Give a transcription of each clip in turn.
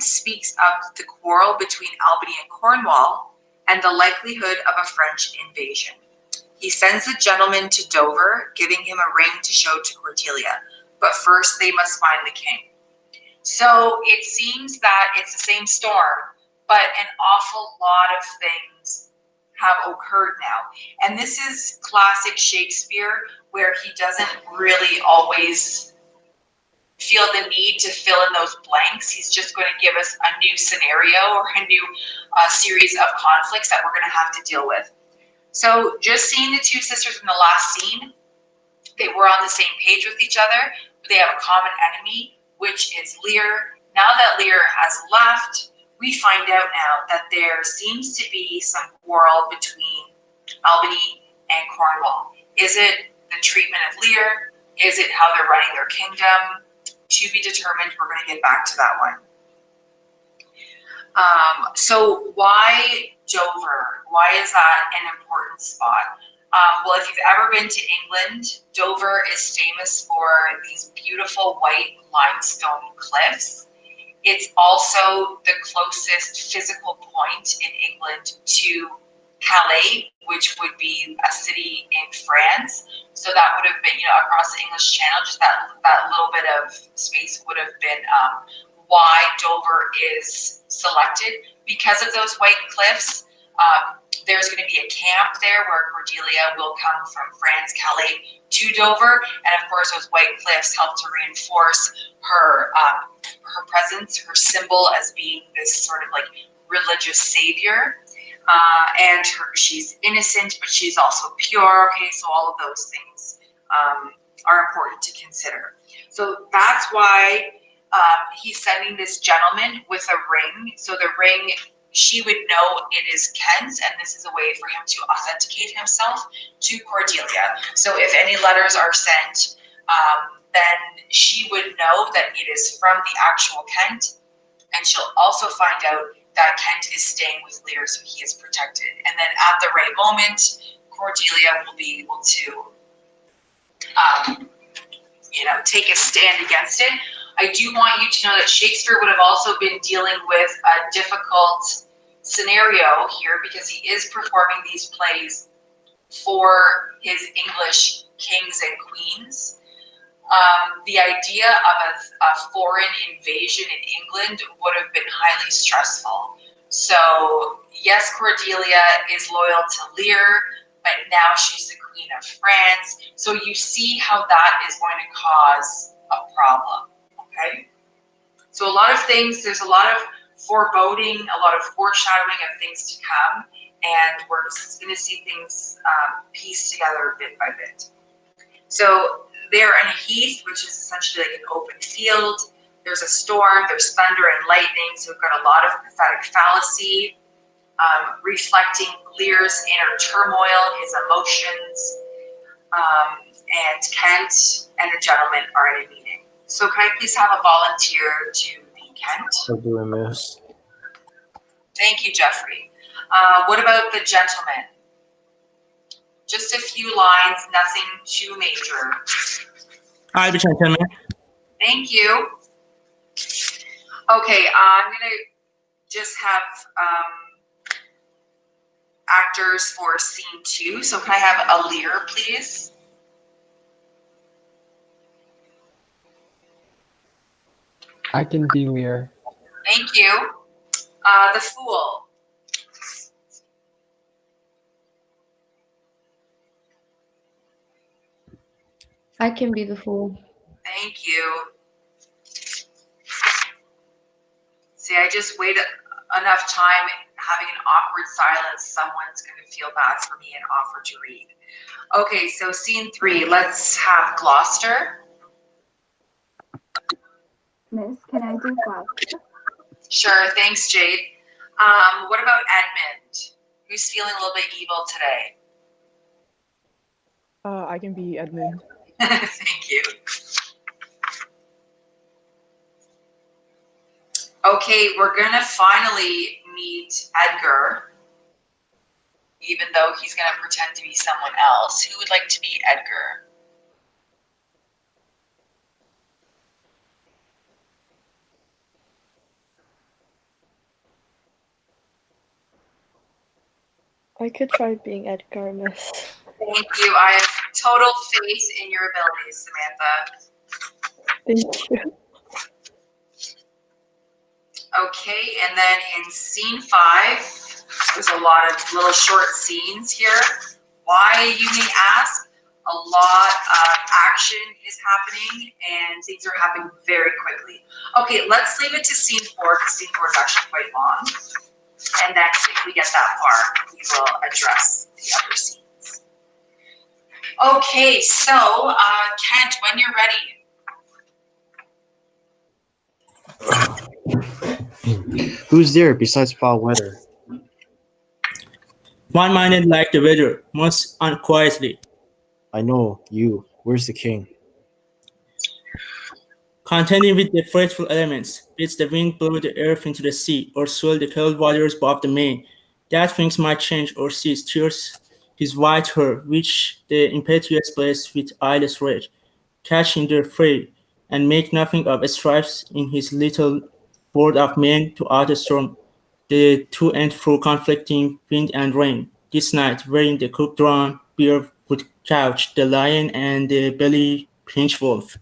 Kent speaks of the quarrel between Albany and Cornwall and the likelihood of a French invasion. He sends the gentleman to Dover, giving him a ring to show to Cordelia, but first they must find the king. So it seems that it's the same storm, but an awful lot of things have occurred now. And this is classic Shakespeare, where he doesn't really always feel the need to fill in those blanks. He's just going to give us a new scenario or a new series of conflicts that we're going to have to deal with. So just seeing the two sisters in the last scene, they were on the same page with each other. They have a common enemy, which is Lear. Now that Lear has left, we find out now that there seems to be some quarrel between Albany and Cornwall. Is it the treatment of Lear? Is it how they're running their kingdom? To be determined. We're going to get back to that one. So why Dover? Why is that an important spot? Well, if you've ever been to England, Dover is famous for these beautiful white limestone cliffs. It's also the closest physical point in England to Calais, which would be a city in France. So that would have been, across the English Channel, just that little bit of space would have been why Dover is selected. Because of those white cliffs, there's going to be a camp there where Cordelia will come from France, Calais to Dover. And of course, those white cliffs help to reinforce her presence, her symbol as being this sort of like religious savior. And she's innocent, but she's also pure. Okay, so all of those things are important to consider. So that's why he's sending this gentleman with a ring. So the ring, she would know it is Kent's, and this is a way for him to authenticate himself to Cordelia. So if any letters are sent, then she would know that it is from the actual Kent, and she'll also find out that Kent is staying with Lear, so he is protected. And then at the right moment, Cordelia will be able to, take a stand against it. I do want you to know that Shakespeare would have also been dealing with a difficult scenario here because he is performing these plays for his English kings and queens. The idea of a foreign invasion in England would have been highly stressful. So yes, Cordelia is loyal to Lear, but now she's the Queen of France. So you see how that is going to cause a problem, okay? So a lot of things, there's a lot of foreboding, a lot of foreshadowing of things to come, and we're going to see things pieced together bit by bit. So they're in a heath, which is essentially like an open field. There's a storm, there's thunder and lightning, so we've got a lot of prophetic fallacy, reflecting Lear's inner turmoil, his emotions, and Kent and the gentleman are in a meeting. So can I please have a volunteer to be Kent? I'll do a moose. Thank you, Jeffrey. What about the gentleman? Just a few lines, nothing too major. I'll be gentleman. Thank you. Okay, I'm gonna just have actors for scene 2. So can I have a Lear, please? I can be Lear. Thank you. The Fool. I can be the fool. Thank you. See, I just waited enough time having an awkward silence. Someone's going to feel bad for me and offer to read. Okay, so scene 3. Let's have Gloucester. Miss, can I do Gloucester? Sure, thanks, Jade. What about Edmund? Who's feeling a little bit evil today? I can be Edmund. Thank you. Okay, we're gonna finally meet Edgar, even though he's gonna pretend to be someone else. Who would like to be Edgar? I could try being Edgar, miss. Thank you. I have total faith in your abilities, Samantha. Thank you. Okay, and then in scene 5, there's a lot of little short scenes here. Why, you may ask? A lot of action is happening and things are happening very quickly. Okay, let's leave it to scene 4 because scene 4 is actually quite long. And then if we get that far, we will address the other scenes. Okay, so Kent, when you're ready. Who's there besides foul weather? One-minded like the weather, most unquietly. I know, you. Where's the king? Contending with the frightful elements, bids the wind blow the earth into the sea, or swell the cold waters above the main, that things might change or cease, tears his white hair, which the impetuous blast with eyeless rage, catch in their fray, and make nothing of strifes in his little board of men to utter storm, the to and fro conflicting wind and rain. This night, wherein the cook-drawn bear would couch, the lion and the belly-pinched wolf.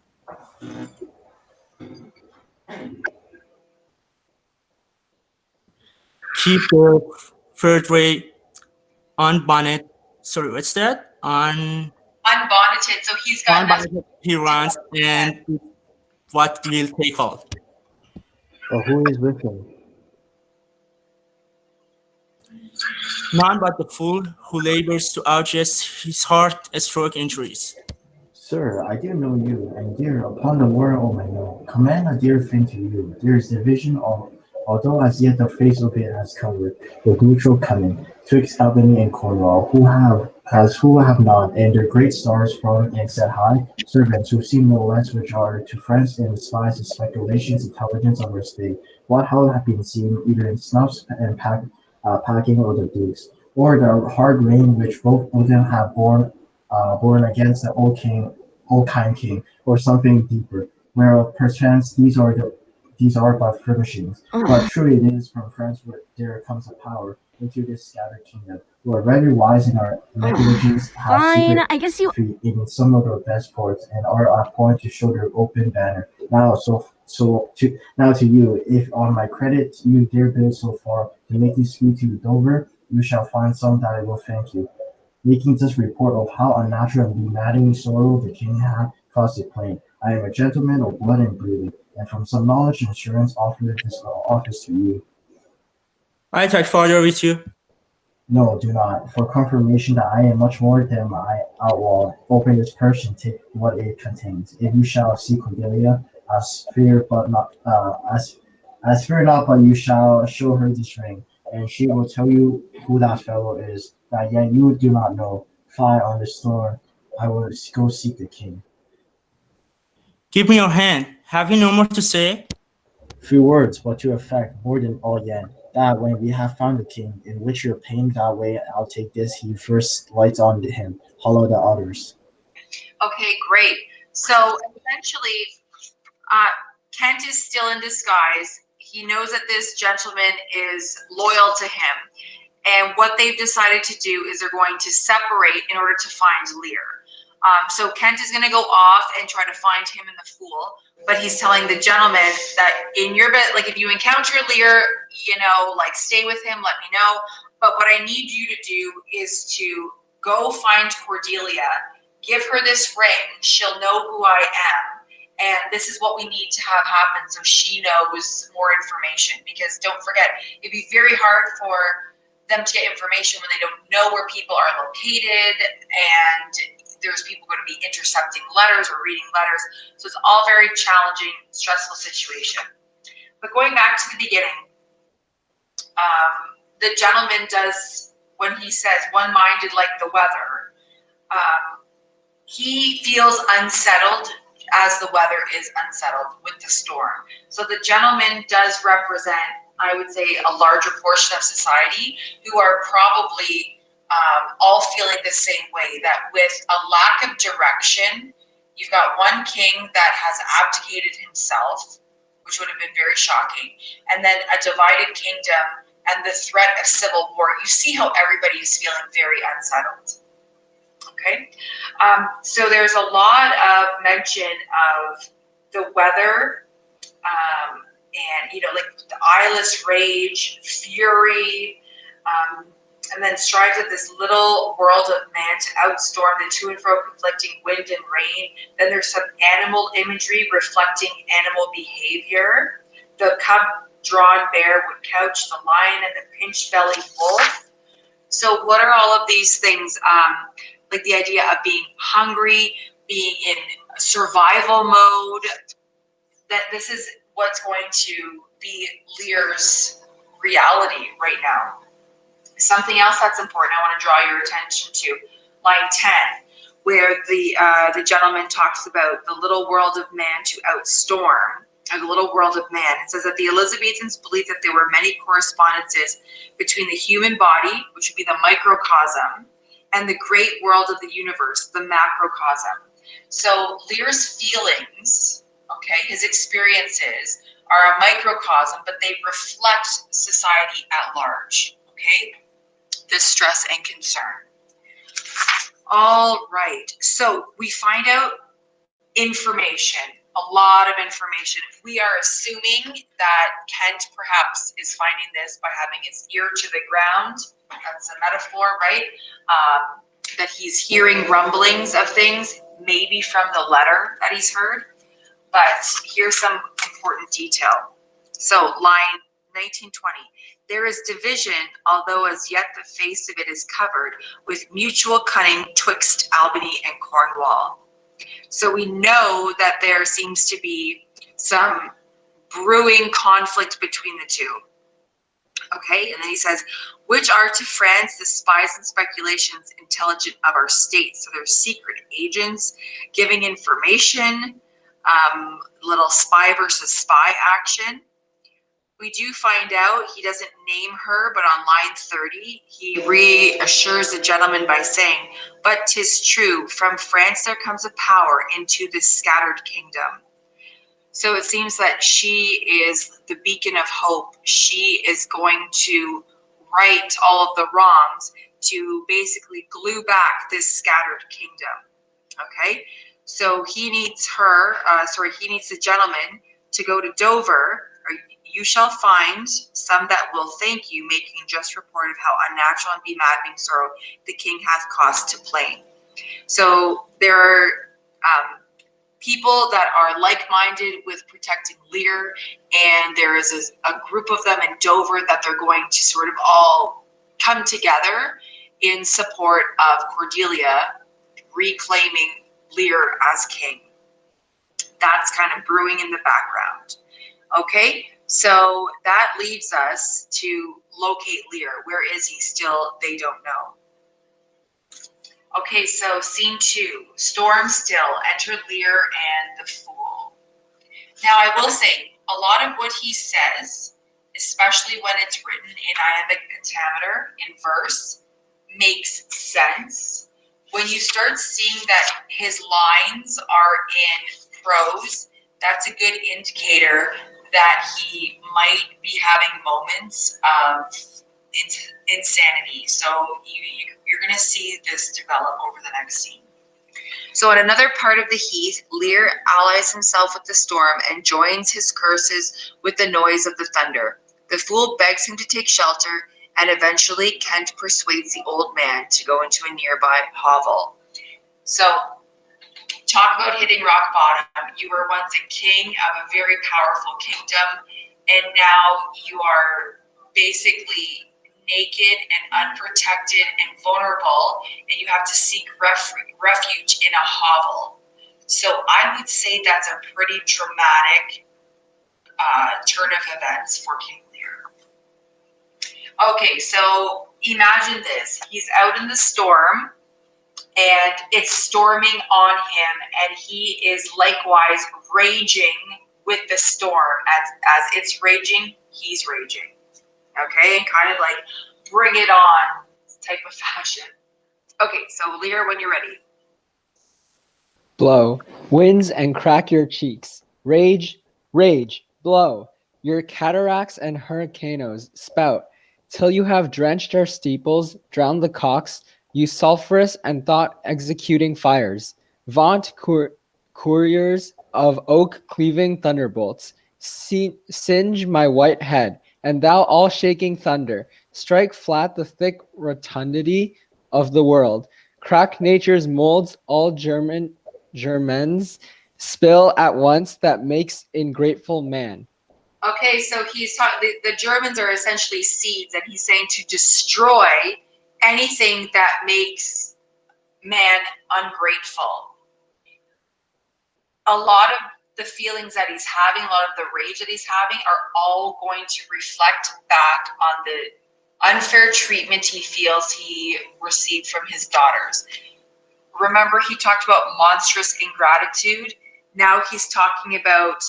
Keep the third ray unbonnet. Sorry, what's that? Unbonneted, so he's got Unbonneted. He runs, and what will take hold? Well, who is with him? None but the fool who labors to outjust his heart-stroke injuries. Sir, I do know you, and dear upon the word of my know, command a dear thing to you. There is division of, although as yet the face of it has covered, with neutral coming, twixt Albany and Cornwall, who have not, and their great stars sprung and set high, servants who seem no less which are to friends and spies the speculations intelligence of our state, what how have been seen either in snuffs and packing or the dukes, or the hard rain which both of them have borne against the old kind king, or something deeper, whereof perchance these are but furnishings. But true it is from France where there comes a power into this scattered kingdom, who are very wise in our negligence, have Fine, secret I guess you. feet in some of their best ports, and are at point to show their open banner. Now to you, if on my credit you dare build so far to make you speed to Dover, you shall find some that will thank you making this report of how unnatural and maddening sorrow the king had caused it plain. I am a gentleman of blood and breeding, and from some knowledge and assurance offer this office to you. I talk further with you. No, do not. For confirmation that I am much more than my outlaw, open this purse and take what it contains. If you shall see Cordelia, as fear not, but you shall show her this ring, and she will tell you who that fellow is, that yet you do not know. Fly on the storm. I will go seek the king. Give me your hand. Have you no more to say? Few words, but to effect more than all yet. That when we have found the king, in which you're paying that way, I'll take this. He first lights on him, hollow the others. Okay, great. So essentially, uh, Kent is still in disguise. He knows that this gentleman is loyal to him. And what they've decided to do is they're going to separate in order to find Lear. So Kent is going to go off and try to find him in the Fool, but he's telling the gentleman that in your bed, like if you encounter Lear, like stay with him, let me know. But what I need you to do is to go find Cordelia, give her this ring. She'll know who I am. And this is what we need to have happen so she knows more information. Because don't forget, it'd be very hard for them to get information when they don't know where people are located, and there's people going to be intercepting letters or reading letters. So it's all very challenging, stressful situation. But going back to the beginning, the gentleman does, when he says one-minded like the weather, he feels unsettled as the weather is unsettled with the storm. So the gentleman does represent, I would say, a larger portion of society who are probably all feeling the same way, that with a lack of direction, you've got one king that has abdicated himself, which would have been very shocking, and then a divided kingdom, and the threat of civil war, you see how everybody is feeling very unsettled. Okay, so there's a lot of mention of the weather, and like the eyeless rage, fury, and then strives at this little world of man to outstorm the to and fro conflicting wind and rain. Then there's some animal imagery reflecting animal behavior. The cub-drawn bear would couch the lion and the pinch-bellied wolf. So what are all of these things? Like the idea of being hungry, being in survival mode, that this is what's going to be Lear's reality right now. Something else that's important I want to draw your attention to, line 10, where the gentleman talks about the little world of man to outstorm, or the little world of man. It says that the Elizabethans believed that there were many correspondences between the human body, which would be the microcosm, and the great world of the universe, the macrocosm. So Lear's feelings, okay, his experiences are a microcosm, but they reflect society at large, okay? This stress and concern. All right, so we find out information, a lot of information. We are assuming that Kent perhaps is finding this by having his ear to the ground. That's a metaphor, right? That he's hearing rumblings of things, maybe from the letter that he's heard. But here's some important detail. So line 1920. There is division, although as yet the face of it is covered with mutual cunning twixt Albany and Cornwall. So we know that there seems to be some brewing conflict between the two. Okay, and then he says, which are to France the spies and speculations intelligent of our state. So they're secret agents giving information, little spy versus spy action. We do find out he doesn't name her, but on line 30, he reassures the gentleman by saying, but 'tis true, from France there comes a power into this scattered kingdom. So it seems that she is the beacon of hope. She is going to right all of the wrongs to basically glue back this scattered kingdom. Okay, so he needs her, he needs the gentleman to go to Dover, or you shall find some that will thank you, making just report of how unnatural and be-maddening sorrow the king hath caused to plain. So there are people that are like-minded with protecting Lear, and there is a group of them in Dover that they're going to sort of all come together in support of Cordelia reclaiming Lear as king. That's kind of brewing in the background. Okay, so that leaves us to locate Lear. Where is he still? They don't know. Okay, so scene 2, storm still, enter Lear and the fool. Now I will say, a lot of what he says, especially when it's written in iambic pentameter, in verse, makes sense. When you start seeing that his lines are in prose, that's a good indicator that he might be having moments of insanity. So you're going to see this develop over the next scene. So at another part of the heath, Lear allies himself with the storm and joins his curses with the noise of the thunder. The fool begs him to take shelter, and eventually Kent persuades the old man to go into a nearby hovel. So talk about hitting rock bottom. You were once a king of a very powerful kingdom, and now you are basically naked and unprotected and vulnerable, and you have to seek refuge in a hovel. So I would say that's a pretty dramatic turn of events for King Lear. Okay, so imagine this. He's out in the storm, and it's storming on him, and he is likewise raging with the storm. As it's raging, he's raging. Okay, and kind of like bring it on type of fashion. Okay, so Lear, when you're ready. Blow, winds and crack your cheeks. Rage, rage, blow. Your cataracts and hurricanes spout. till you have drenched our steeples, drowned the cocks, you sulphurous and thought-executing fires. Vaunt couriers of oak-cleaving thunderbolts, singe my white head, and thou all-shaking thunder, strike flat the thick rotundity of the world, crack nature's molds, all Germans, spill at once that makes ingrateful man. Okay, so he's talking. The Germans are essentially seeds, and he's saying to destroy anything that makes man ungrateful. A lot of the feelings that he's having, a lot of the rage that he's having, are all going to reflect back on the unfair treatment he feels he received from his daughters. Remember, he talked about monstrous ingratitude. Now he's talking about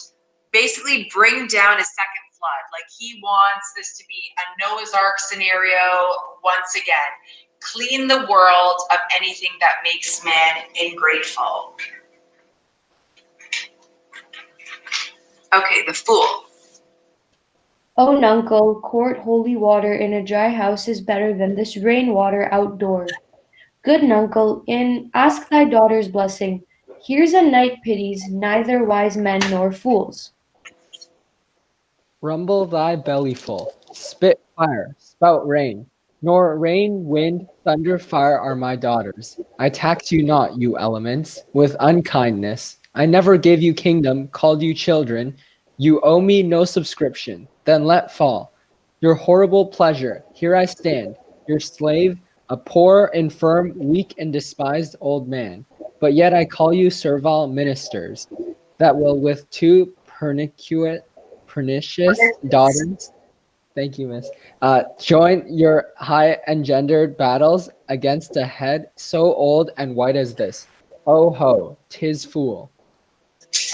basically bring down a second flood. Like, he wants this to be a Noah's Ark scenario once again. Clean the world of anything that makes man ingrateful. Okay, the fool. Oh, nuncle, court holy water in a dry house is better than this rainwater outdoor. Good nuncle, ask thy daughter's blessing. Here's a night pities neither wise men nor fools. Rumble thy bellyful, spit fire, spout rain. Nor rain, wind, thunder, fire are my daughters. I tax you not, you elements, with unkindness. I never gave you kingdom, called you children. You owe me no subscription. Then let fall your horrible pleasure. Here I stand, your slave, a poor, infirm, weak, and despised old man. But yet I call you servile ministers, that will with two pernicious daughters, thank you, miss, join your high engendered battles against a head so old and white as this. Oh ho, 'tis fool.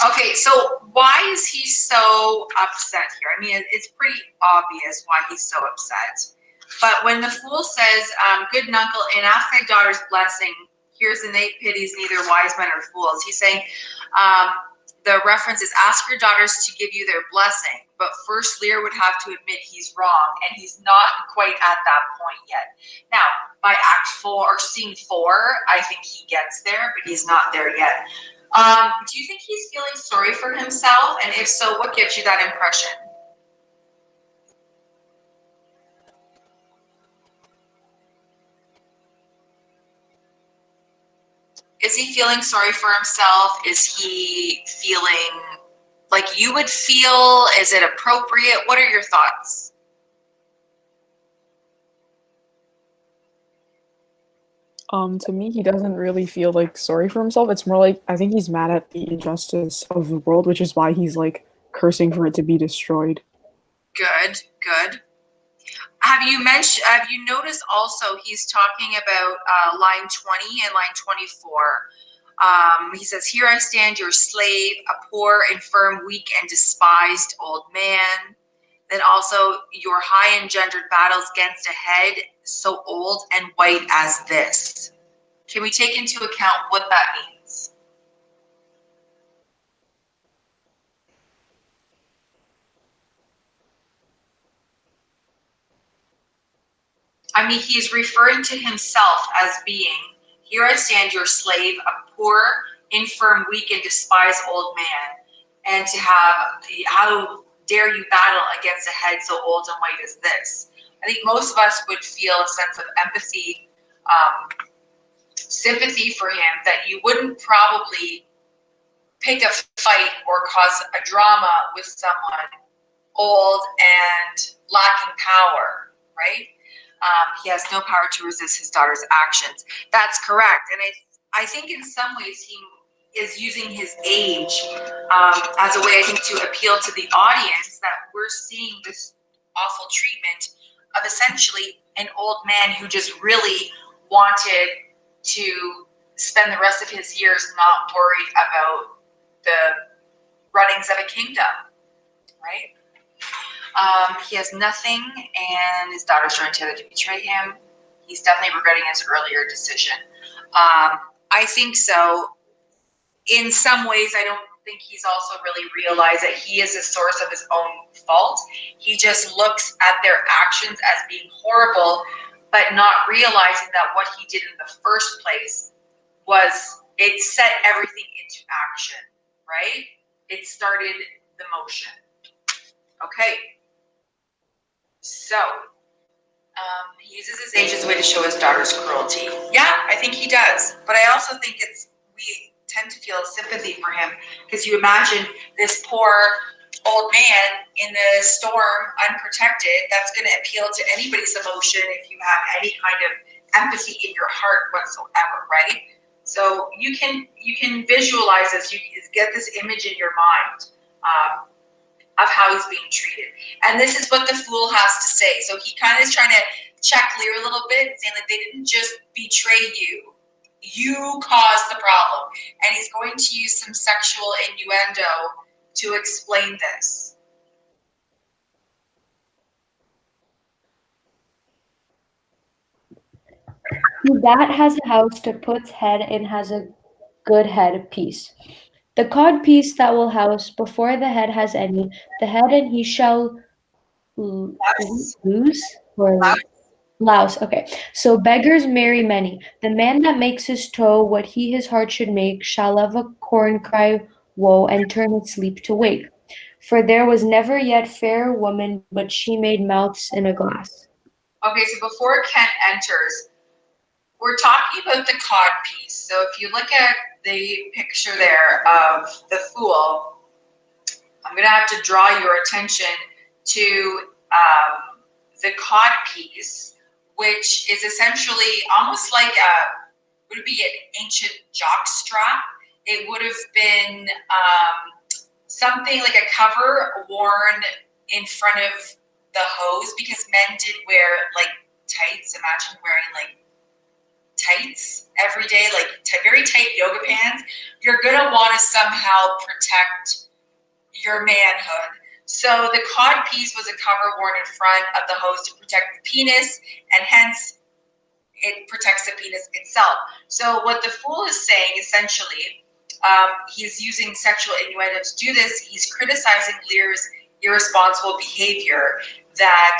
Okay, so why is he so upset here? I mean, it's pretty obvious why he's so upset. But when the fool says, good nuncle, and ask thy daughter's blessing, here's innate pities, neither wise men or fools. He's saying, the reference is ask your daughters to give you their blessing. But first, Lear would have to admit he's wrong, and he's not quite at that point yet. Now, by Act 4 or Scene 4, I think he gets there, but he's not there yet. Do you think he's feeling sorry for himself? And if so, what gives you that impression? Is he feeling sorry for himself? Is he feeling like you would feel? Is it appropriate? What are your thoughts? To me, he doesn't really feel like sorry for himself. It's more like I think he's mad at the injustice of the world, which is why he's like cursing for it to be destroyed. Good, good. Have you noticed also he's talking about line 20 and line 24. He says, here I stand, your slave, a poor, infirm, weak, and despised old man. Then also your high engendered battles against a head so old and white as this. Can we take into account what that means? I mean, he's referring to himself as being, here I stand, your slave, a poor, infirm, weak, and despised old man. And to have how dare you battle against a head so old and white as this? I think most of us would feel a sense of empathy, sympathy for him, that you wouldn't probably pick a fight or cause a drama with someone old and lacking power, right? He has no power to resist his daughter's actions. That's correct. And I think in some ways he is using his age as a way, I think, to appeal to the audience that we're seeing this awful treatment of essentially an old man who just really wanted to spend the rest of his years not worried about the runnings of a kingdom, right? He has nothing, and his daughter's trying to betray him. He's definitely regretting his earlier decision. I think so. In some ways, I don't think he's also really realized that he is the source of his own fault. He just looks at their actions as being horrible, but not realizing that what he did in the first place was it set everything into action, right? It started the motion. Okay. So, he uses his age as a way to show his daughter's cruelty. Yeah, I think he does. But I also think we tend to feel sympathy for him because you imagine this poor old man in the storm, unprotected. That's going to appeal to anybody's emotion if you have any kind of empathy in your heart whatsoever, right? So you can visualize this. You get this image in your mind. Of how he's being treated. And this is what the fool has to say. So he kind of is trying to check Lear a little bit, saying like they didn't just betray you. You caused the problem. And he's going to use some sexual innuendo to explain this. He that has a house to put's head in has a good head piece. The cod piece that will house before the head has any, the head and he shall lose or louse. Okay. So beggars marry many. The man that makes his toe what he his heart should make shall of a corn cry woe and turn his sleep to wake. For there was never yet fair woman, but she made mouths in a glass. Okay, so before Kent enters, we're talking about the cod piece. So if you look at the picture there of the fool, I'm going to have to draw your attention to the cod piece, which is essentially almost like would it be an ancient jock strap? It would have been something like a cover worn in front of the hose because men did wear like tights. Imagine wearing like tights every day, like very tight yoga pants. You're gonna want to somehow protect your manhood. So the cod piece was a cover worn in front of the hose to protect the penis, and hence it protects the penis itself. So what the fool is saying essentially, he's using sexual innuendo to do this. He's criticizing Lear's irresponsible behavior that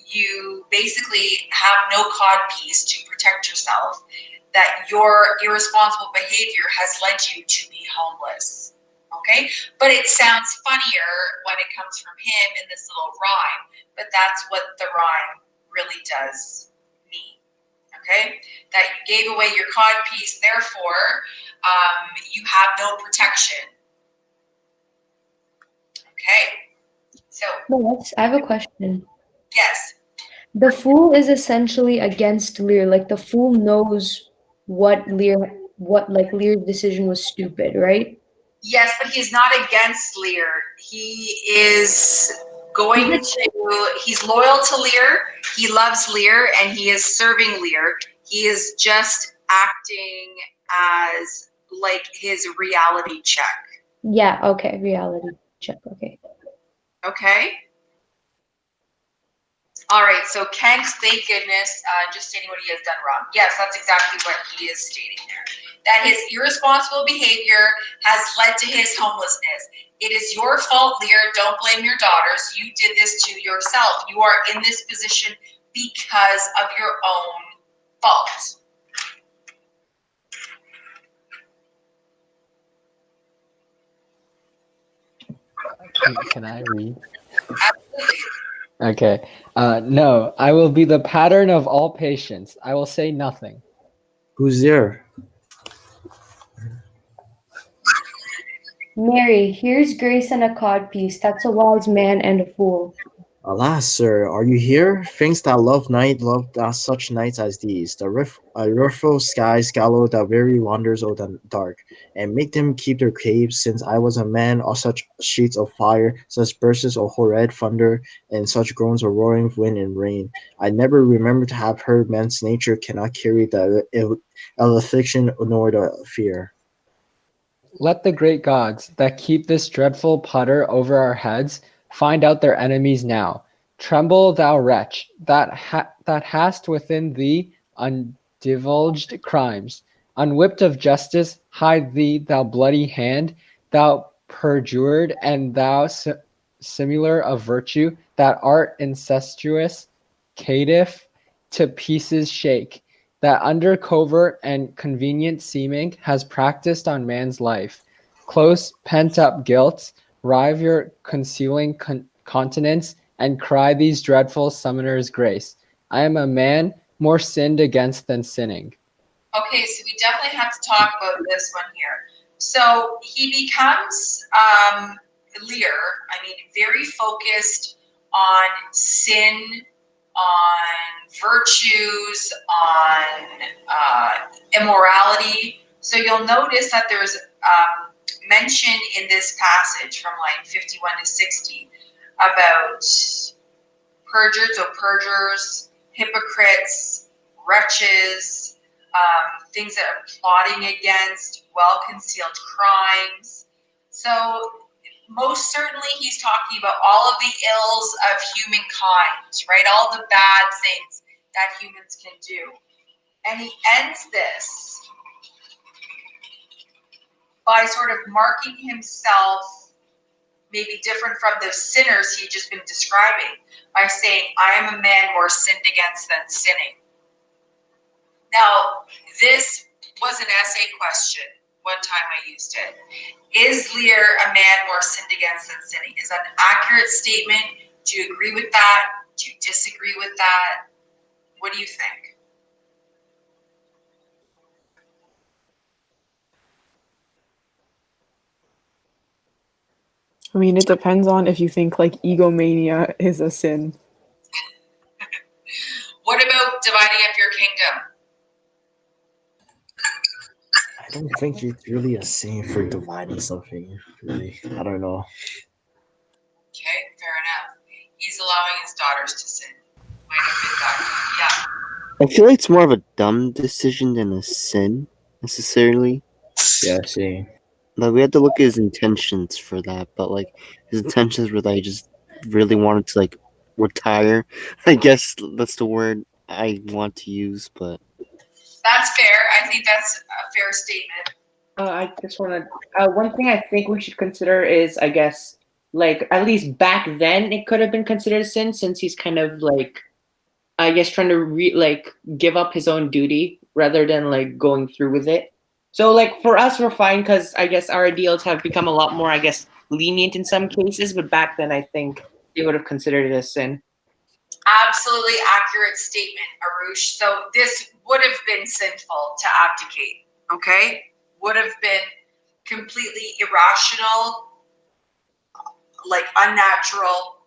you basically have no cod piece to protect yourself, that your irresponsible behavior has led you to be homeless. Okay, but it sounds funnier when it comes from him in this little rhyme, but that's what the rhyme really does mean. Okay, that you gave away your cod piece, therefore you have no protection. Okay, so I have a question. yes. The fool is essentially against Lear. Like the fool knows what Lear's decision was stupid, right? Yes, but he's not against Lear. He is going to, he's loyal to Lear. He loves Lear and he is serving Lear. He is just acting as like his reality check. Yeah, okay, reality check, okay. Okay. All right, so Kent, thank goodness, just stating what he has done wrong. Yes, that's exactly what he is stating there. That his irresponsible behavior has led to his homelessness. It is your fault, Lear. Don't blame your daughters. You did this to yourself. You are in this position because of your own fault. Can I read? Absolutely. Okay. No, I will be the pattern of all patience. I will say nothing. Who's there? Mary, here's grace and a codpiece. That's a wise man and a fool. Alas, sir, are you here? Things that love night love that such nights as these. The ruffle skies gallow the very wonders of the dark, and make them keep their caves, since I was a man of such sheets of fire, such bursts of horrid thunder, and such groans of roaring wind and rain. I never remember to have heard man's nature cannot carry the affliction nor the fear. Let the great gods that keep this dreadful putter over our heads find out their enemies now. Tremble, thou wretch, that hast within thee undivulged crimes. Unwhipped of justice, hide thee, thou bloody hand, thou perjured, and thou simular of virtue, that art incestuous, caitiff, to pieces shake, that under covert and convenient seeming has practiced on man's life. Close pent-up guilt, rive your concealing continence, and cry these dreadful summoners grace. I am a man more sinned against than sinning. Okay, so we definitely have to talk about this one here. So he becomes Lear, very focused on sin, on virtues, on immorality. So you'll notice that there's mention in this passage from line 51 to 60 about perjurers, hypocrites, wretches, things that are plotting against, well-concealed crimes. So most certainly he's talking about all of the ills of humankind, right? All the bad things that humans can do. And he ends this by sort of marking himself maybe different from the sinners he'd just been describing by saying, I am a man more sinned against than sinning. Now, this was an essay question. One time I used it. Is Lear a man more sinned against than sinning? Is that an accurate statement? Do you agree with that? Do you disagree with that? What do you think? I mean, it depends on if you think like egomania is a sin. What about dividing up your kingdom? I don't think it's really a sin for dividing something. Really, I don't know. Okay, fair enough. He's allowing his daughters to sin. Might have been that. Yeah. I feel like it's more of a dumb decision than a sin, necessarily. Yeah, see. Like, we had to look at his intentions for that, but, like, his intentions were that he just really wanted to, like, retire. I guess that's the word I want to use, but... That's fair. I think that's a fair statement. I just want to. One thing I think we should consider is, I guess, like at least back then, it could have been considered a sin since he's kind of like, I guess, trying to give up his own duty rather than like going through with it. So like for us, we're fine because I guess our ideals have become a lot more, I guess, lenient in some cases. But back then, I think they would have considered it a sin. Absolutely accurate statement, Arush. So this would have been sinful to abdicate, okay? Would have been completely irrational, like unnatural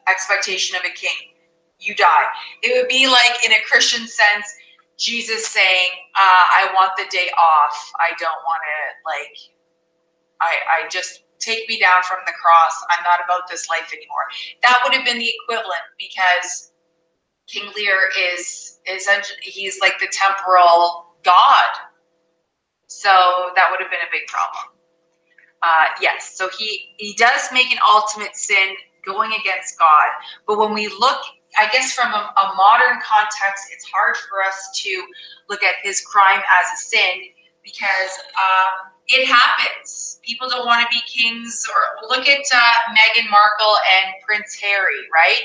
expectation of a king. You die. It would be like, in a Christian sense, Jesus saying, I want the day off. I don't want to, I just take me down from the cross. I'm not about this life anymore. That would have been the equivalent because King Lear is essentially, he's like the temporal god. So that would have been a big problem. Yes, so he does make an ultimate sin going against God. But when we look, I guess from a modern context, it's hard for us to look at his crime as a sin because it happens. People don't want to be kings. Or look at Meghan Markle and Prince Harry, right?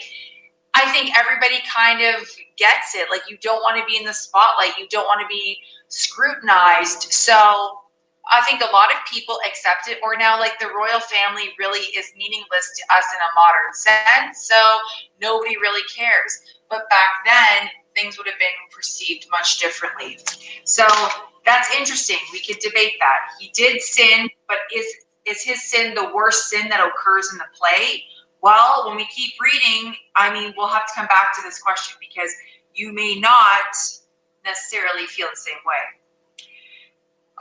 I think everybody kind of gets it. Like, you don't want to be in the spotlight. You don't want to be scrutinized. So I think a lot of people accept it, or now like the royal family really is meaningless to us in a modern sense. So nobody really cares. But back then, things would have been perceived much differently. So that's interesting. We could debate that. He did sin, but is his sin the worst sin that occurs in the play? Well, when we keep reading, we'll have to come back to this question because you may not necessarily feel the same way.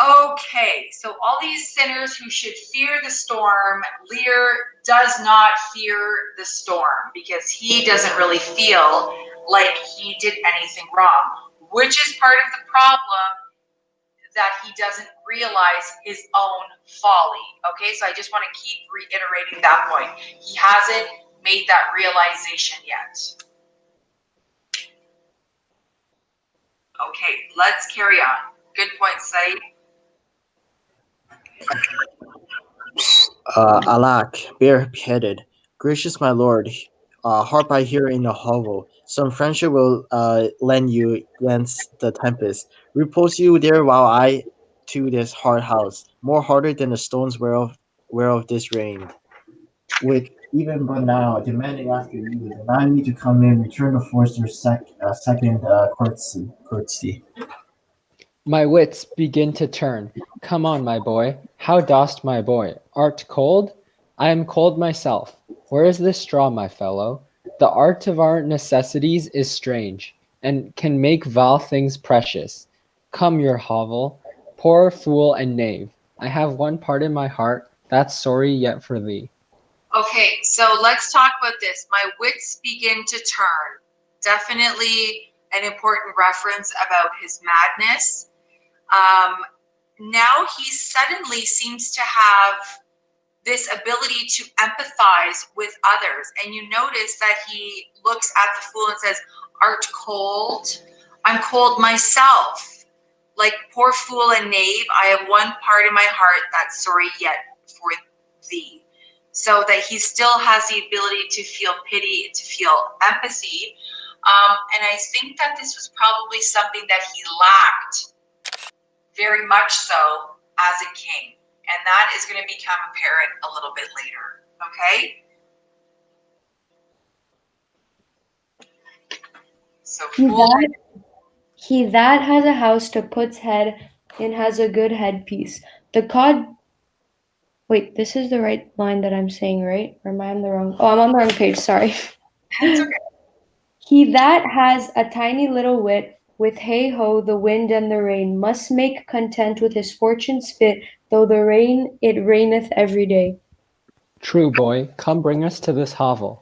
Okay, so all these sinners who should fear the storm, Lear does not fear the storm because he doesn't really feel like he did anything wrong, which is part of the problem, that he doesn't realize his own folly. Okay, so I just want to keep reiterating that point. He hasn't made that realization yet. Okay, let's carry on. Good point, Said. Alack, bareheaded. Gracious my lord, harp I hear in a hovel. Some friendship will lend you against the tempest. Repose you there while I to this hard house, more harder than the stones whereof this rain. With even but now, demanding after you, deny me to come in, return the forester's second courtesy. My wits begin to turn. Come on, my boy. How dost, my boy? Art cold? I am cold myself. Where is this straw, my fellow? The art of our necessities is strange, and can make vile things precious. Come, your hovel, poor fool and knave. I have one part in my heart that's sorry yet for thee. Okay, so let's talk about this. My wits begin to turn. Definitely an important reference about his madness. Now he suddenly seems to have this ability to empathize with others. And you notice that he looks at the fool and says, Art cold? I'm cold myself. Like, poor fool and knave, I have one part in my heart that's sorry yet for thee. So that he still has the ability to feel pity, to feel empathy. And I think that this was probably something that he lacked very much so as a king. And that is going to become apparent a little bit later. Okay? So He that has a house to put's head in has a good headpiece. The cod. Wait, this is the right line that I'm saying, right? Or am I on the wrong? Oh, I'm on the wrong page. Sorry. It's okay. He that has a tiny little wit, with hey ho, the wind and the rain, must make content with his fortunes fit, though the rain it raineth every day. True, boy, come bring us to this hovel.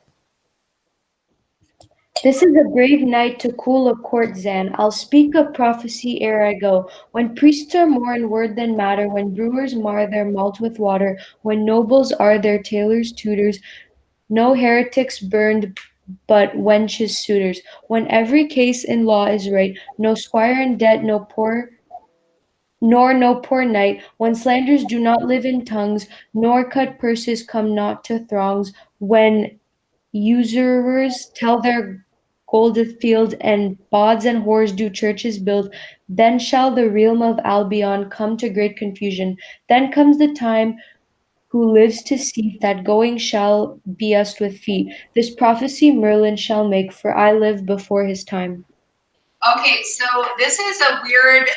This is a brave night to cool a courtesan. I'll speak of prophecy ere I go. When priests are more in word than matter, when brewers mar their malt with water, when nobles are their tailors' tutors, no heretics burned but wenches' suitors. When every case in law is right, no squire in debt, nor no poor knight, when slanders do not live in tongues, nor cut purses come not to throngs, when usurers tell their goldeth field, and bawds and whores do churches build, then shall the realm of Albion come to great confusion. Then comes the time who lives to see that going shall be us with feet. This prophecy Merlin shall make, for I live before his time. Okay, so this is a weird,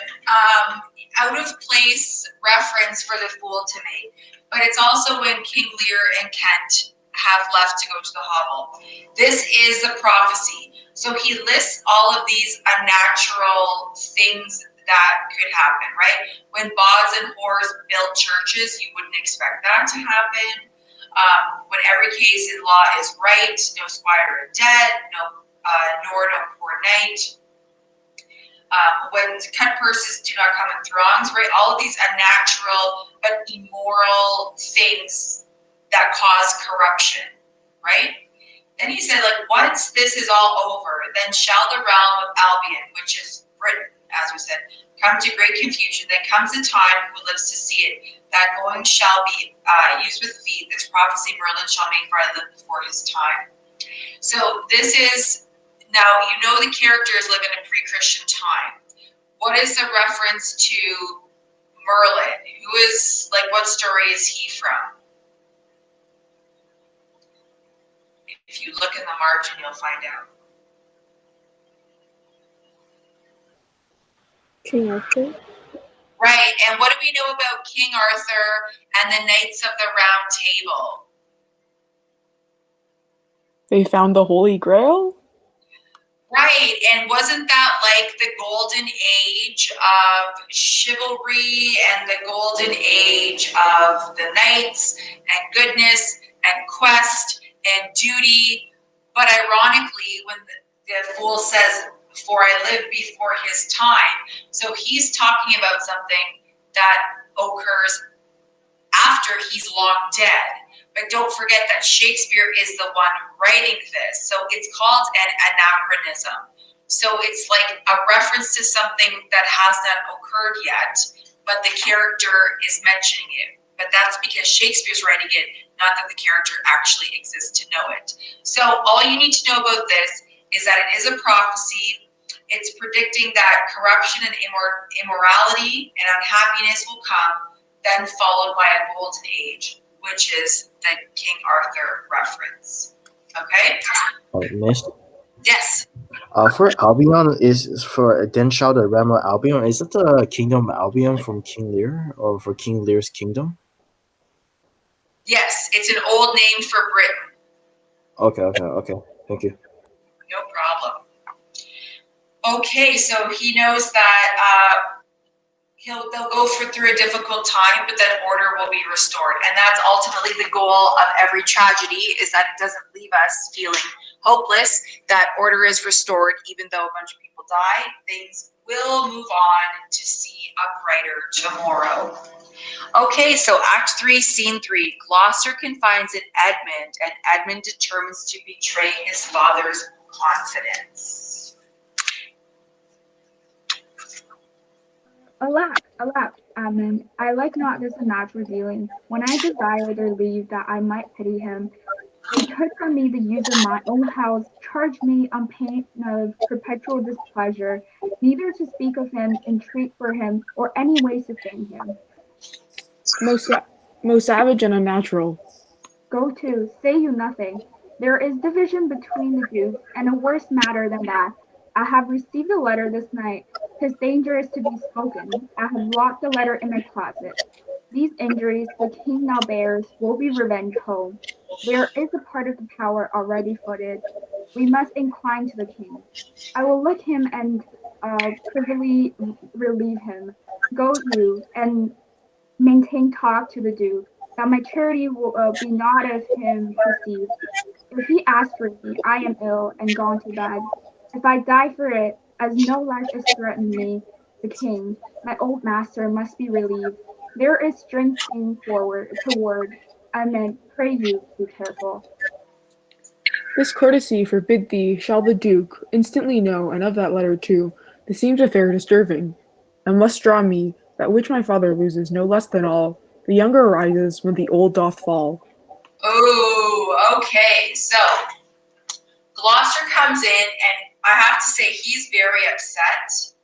out of place reference for the fool to make, but it's also when King Lear and Kent have left to go to the hovel. This is a prophecy. So he lists all of these unnatural things that could happen, right? When bawds and whores build churches, you wouldn't expect that to happen. When every case in law is right, no squire in debt, nor no poor knight. When cut purses do not come in throngs, right? All of these unnatural but immoral things that cause corruption, right? Then he said, like, once this is all over, then shall the realm of Albion, which is Britain, as we said, come to great confusion. Then comes the time who lives to see it. That going shall be used with feet. This prophecy Merlin shall make, for I live before his time. So this is, now you know the characters live in a pre-Christian time. What is the reference to Merlin? Who is, like, what story is he from? If you look in the margin, you'll find out. King Arthur. Right, and what do we know about King Arthur and the Knights of the Round Table? They found the Holy Grail? Right, and wasn't that like the golden age of chivalry and the golden age of the knights and goodness and quest and duty? But ironically, when the fool says, "For I live before his time," so he's talking about something that occurs after he's long dead. But don't forget that Shakespeare is the one writing this. So it's called an anachronism. So it's like a reference to something that has not occurred yet, but the character is mentioning it. But that's because Shakespeare's writing it, not that the character actually exists to know it. So all you need to know about this is that it is a prophecy. It's predicting that corruption and immorality and unhappiness will come, then followed by a golden age, which is the King Arthur reference. Okay? Miss. Yes. For Albion is for then shall the realm of Albion. Is it the kingdom of Albion from King Lear or for King Lear's kingdom? Yes, it's an old name for Britain. Okay. Thank you. No problem. Okay, so he knows that they'll go through a difficult time, but then order will be restored. And that's ultimately the goal of every tragedy, is that it doesn't leave us feeling hopeless, that order is restored. Even though a bunch of people die, things will move on to see a brighter tomorrow. Okay, so Act 3, Scene 3. Gloucester confides in Edmund, and Edmund determines to betray his father's confidence. Alack, Ammon, I like not this unnatural dealing. When I desire their leave that I might pity him, they took from me the use of my own house, charged me on pain of perpetual displeasure, neither to speak of him, entreat for him, or any ways to fame him. Most savage and unnatural. Go to, say you nothing. There is division between the dukes, and a worse matter than that. I have received a letter this night. 'Tis dangerous to be spoken. I have locked the letter in my closet. These injuries the king now bears will be revenged home. There is a part of the power already footed. We must incline to the king. I will lick him and privily relieve him. Go you and maintain talk to the duke, that my charity will be not of him perceived. If he asks for me, I am ill and gone to bed. If I die for it, as no life is threatened me, the king, my old master, must be relieved. There is strengthening forward toward. I meant, pray you, be careful. This courtesy forbid thee shall the Duke instantly know, and of that letter too. This seems affair disturbing, and must draw me, that which my father loses no less than all. The younger arises when the old doth fall. Oh, okay. So Gloucester comes in, and I have to say he's very upset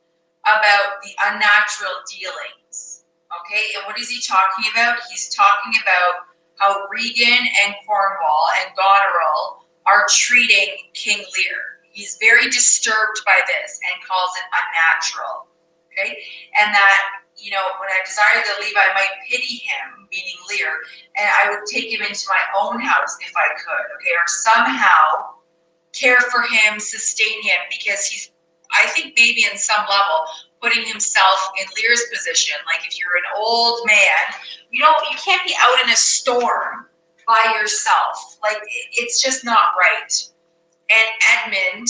about the unnatural dealings. Okay, and what is he talking about? He's talking about how Regan and Cornwall and Goneril are treating King Lear. He's very disturbed by this and calls it unnatural. Okay, and that, you know, when I desire to leave, I might pity him, meaning Lear, and I would take him into my own house if I could. Okay, or somehow care for him, sustain him, because he's, I think maybe in some level, putting himself in Lear's position. Like if you're an old man, you know, you can't be out in a storm by yourself. Like it's just not right. And Edmund,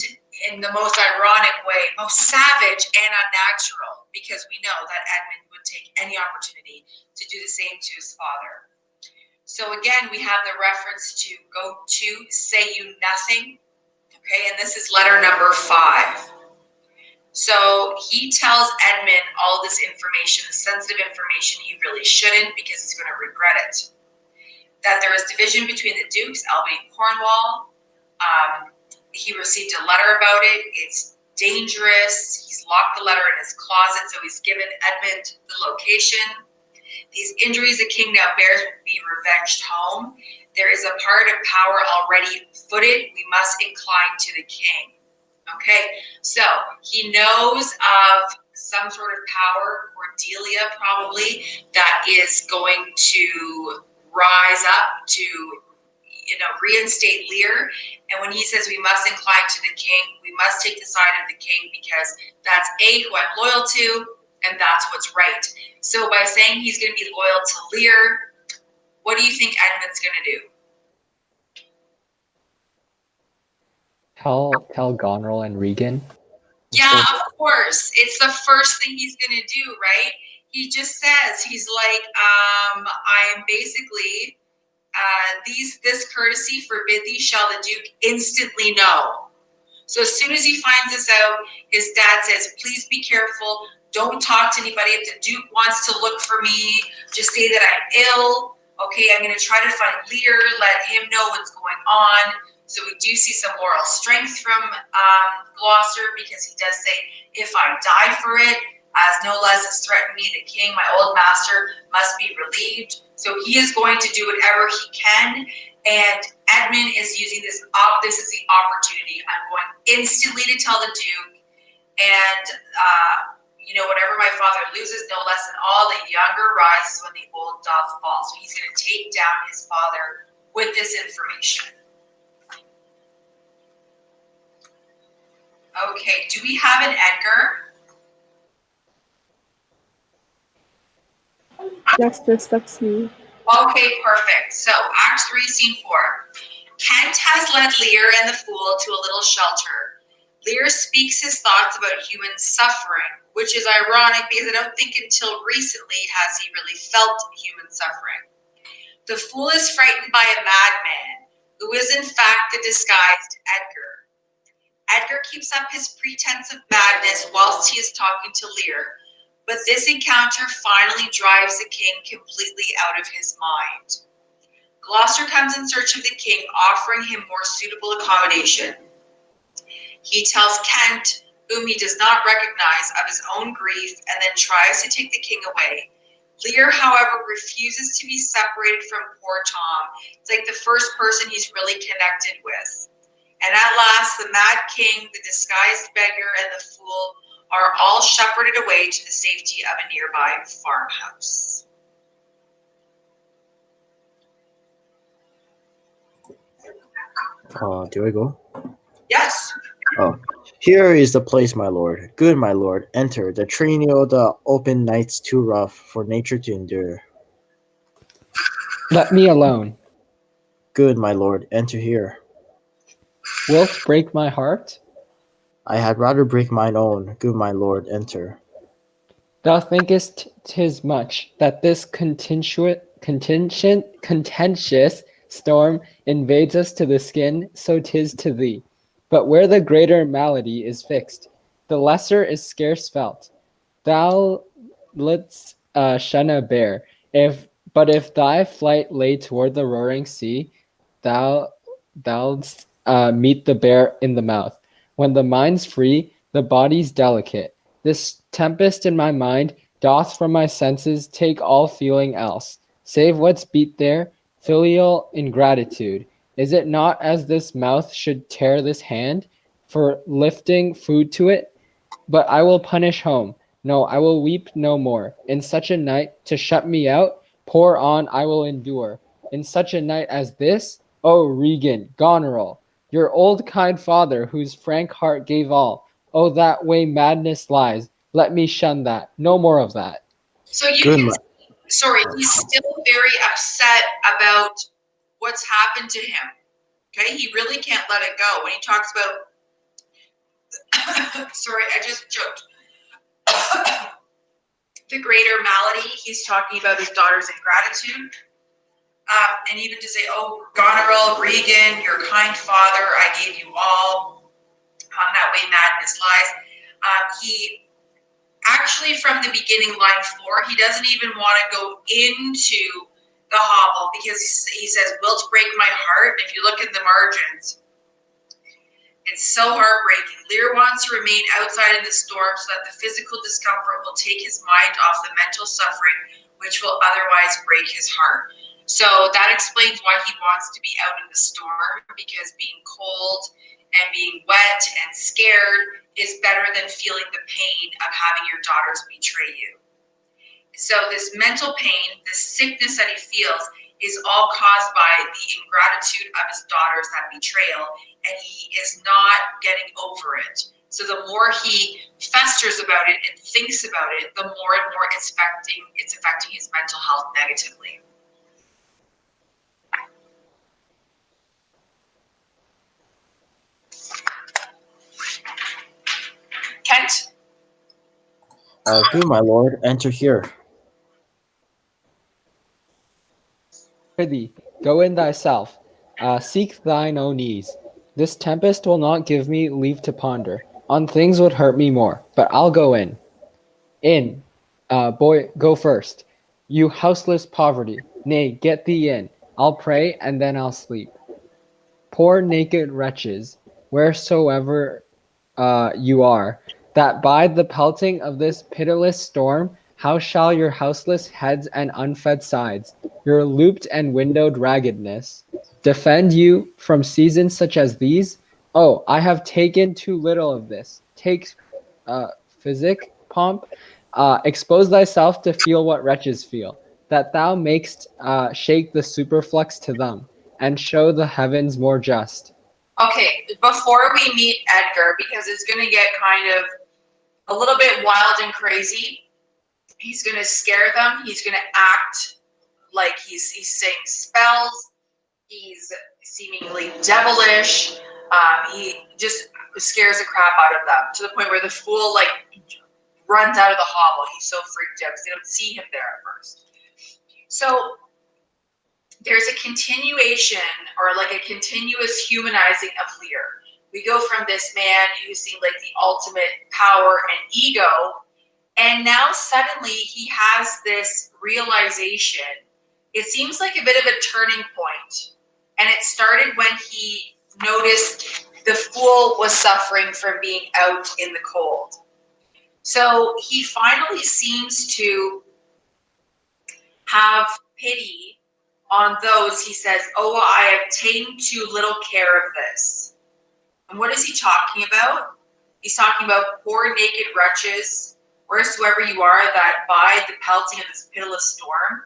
in the most ironic way, most savage and unnatural, because we know that Edmund would take any opportunity to do the same to his father. So again, we have the reference to go to, say you nothing. Okay, and this is letter number 5. So he tells Edmund all this information, the sensitive information he really shouldn't, because he's going to regret it. That there is division between the dukes, Albany and Cornwall. He received a letter about it. It's dangerous. He's locked the letter in his closet, so he's given Edmund the location. These injuries the king now bears will be revenged home. There is a part of power already footed. We must incline to the king. Okay, so he knows of some sort of power, Cordelia probably, that is going to rise up to, you know, reinstate Lear. And when he says we must incline to the king, we must take the side of the king, because that's A, who I'm loyal to, and that's what's right. So by saying he's going to be loyal to Lear, what do you think Edmund's going to do? Tell Goneril and Regan. Yeah, of course. It's the first thing he's going to do, right? He just says, he's like, I'm basically, this courtesy forbid thee shall the Duke instantly know. So as soon as he finds this out, his dad says, please be careful. Don't talk to anybody. If the Duke wants to look for me, just say that I'm ill. Okay, I'm going to try to find Lear, let him know what's going on. So we do see some moral strength from Gloucester, because he does say, if I die for it, as no less has threatened me, the king, my old master, must be relieved. So he is going to do whatever he can. And Edmund is using this, this is the opportunity. I'm going instantly to tell the Duke, and whatever my father loses, no less than all, the younger rises when the old doth fall. So he's going to take down his father with this information. Okay, do we have an Edgar? Yes, that's me. Okay, perfect. So Act 3, Scene 4. Kent has led Lear and the fool to a little shelter. Lear speaks his thoughts about human suffering, which is ironic because I don't think until recently has he really felt human suffering. The fool is frightened by a madman, who is in fact the disguised Edgar. Edgar keeps up his pretense of madness whilst he is talking to Lear, but this encounter finally drives the king completely out of his mind. Gloucester comes in search of the king, offering him more suitable accommodation. He tells Kent, whom he does not recognize, of his own grief and then tries to take the king away. Lear, however, refuses to be separated from poor Tom. It's like the first person he's really connected with. And at last, the mad king, the disguised beggar, and the fool are all shepherded away to the safety of a nearby farmhouse. Do I go? Yes. Oh. Here is the place, my lord. Good, my lord. Enter. The trio, the open night's too rough for nature to endure. Let me alone. Good, my lord. Enter here. Wilt break my heart? I had rather break mine own. Good, my lord. Enter. Thou thinkest 'tis much that this contentious storm invades us to the skin, so 'tis to thee. But where the greater malady is fixed, the lesser is scarce felt. Thou let's shun a bear, but if thy flight lay toward the roaring sea, thou'dst meet the bear in the mouth. When the mind's free, the body's delicate. This tempest in my mind doth from my senses take all feeling else, save what's beat there, filial ingratitude. Is it not as this mouth should tear this hand for lifting food to it? But I will punish home. No, I will weep no more. In such a night, to shut me out, pour on I will endure. In such a night as this, O Regan, Goneril, your old kind father, whose frank heart gave all, oh, that way madness lies. Let me shun that. No more of that. So you can, sorry, he's still very upset about what's happened to him. Okay, he really can't let it go. When he talks about, sorry, I just choked. The greater malady, he's talking about his daughter's ingratitude. And even to say, oh, Goneril, Regan, your kind father, I gave you all. That way madness lies. He actually, from the beginning, line 4, he doesn't even want to go into the hovel because he says, wilt break my heart. And if you look in the margins, it's so heartbreaking. Lear wants to remain outside in the storm so that the physical discomfort will take his mind off the mental suffering, which will otherwise break his heart. So that explains why he wants to be out in the storm, because being cold and being wet and scared is better than feeling the pain of having your daughters betray you. So this mental pain, this sickness that he feels, is all caused by the ingratitude of his daughters, that betrayal, and he is not getting over it. So the more he festers about it and thinks about it, the more and more it's affecting his mental health negatively. Kent? Good, my lord. Enter here. Prithee, go in thyself. Seek thine own ease. This tempest will not give me leave to ponder on things would hurt me more, but I'll go in. In. Boy, go first. You houseless poverty, nay, get thee in. I'll pray, and then I'll sleep. Poor naked wretches, wheresoever you are, that bide the pelting of this pitiless storm, how shall your houseless heads and unfed sides, your looped and windowed raggedness, defend you from seasons such as these? Oh, I have taken too little of this. Take physic, pomp, expose thyself to feel what wretches feel, that thou makest shake the superflux to them, and show the heavens more just. Okay, before we meet Edgar, because it's going to get kind of a little bit wild and crazy, he's going to scare them. He's going to act like he's saying spells. He's seemingly devilish. He just scares the crap out of them to the point where the fool like runs out of the hovel. He's so freaked out because they don't see him there at first. So there's a continuation or like a continuous humanizing of Lear. We go from this man who seemed like the ultimate power and ego, and now suddenly he has this realization. It seems like a bit of a turning point. And it started when he noticed the fool was suffering from being out in the cold. So he finally seems to have pity on those. He says, oh, I have taken too little care of this. And what is he talking about? He's talking about poor naked wretches, wheresoever you are, that bide the pelting of this pitiless storm.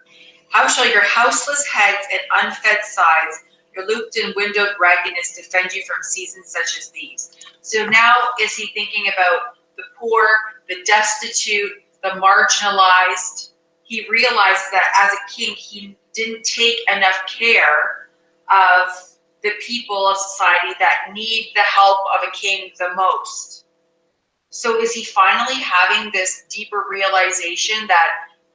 How shall your houseless heads and unfed sides, your looped and windowed raggedness defend you from seasons such as these? So now is he thinking about the poor, the destitute, the marginalized? He realized that as a king, he didn't take enough care of the people of society that need the help of a king the most. So is he finally having this deeper realization that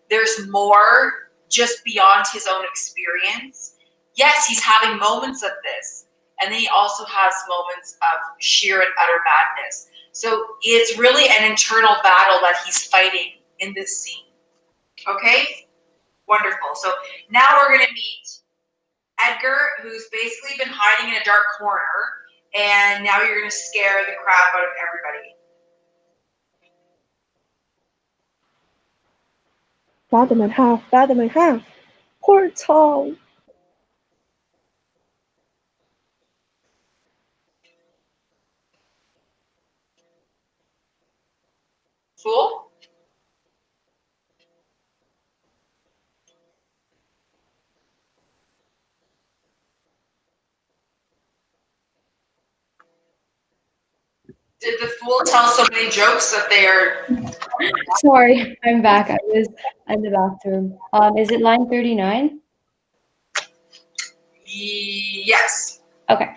there's more just beyond his own experience? Yes, he's having moments of this, and then he also has moments of sheer and utter madness. So it's really an internal battle that he's fighting in this scene. Okay? Wonderful. So now we're going to meet Edgar, who's basically been hiding in a dark corner, and now you're going to scare the crap out of everybody. Fathom and half, fathom and half. Poor Tom. Fool? Did the fool tell so many jokes that they are... Sorry, I'm back. I was in the bathroom. Is it line 39? Yes. Okay.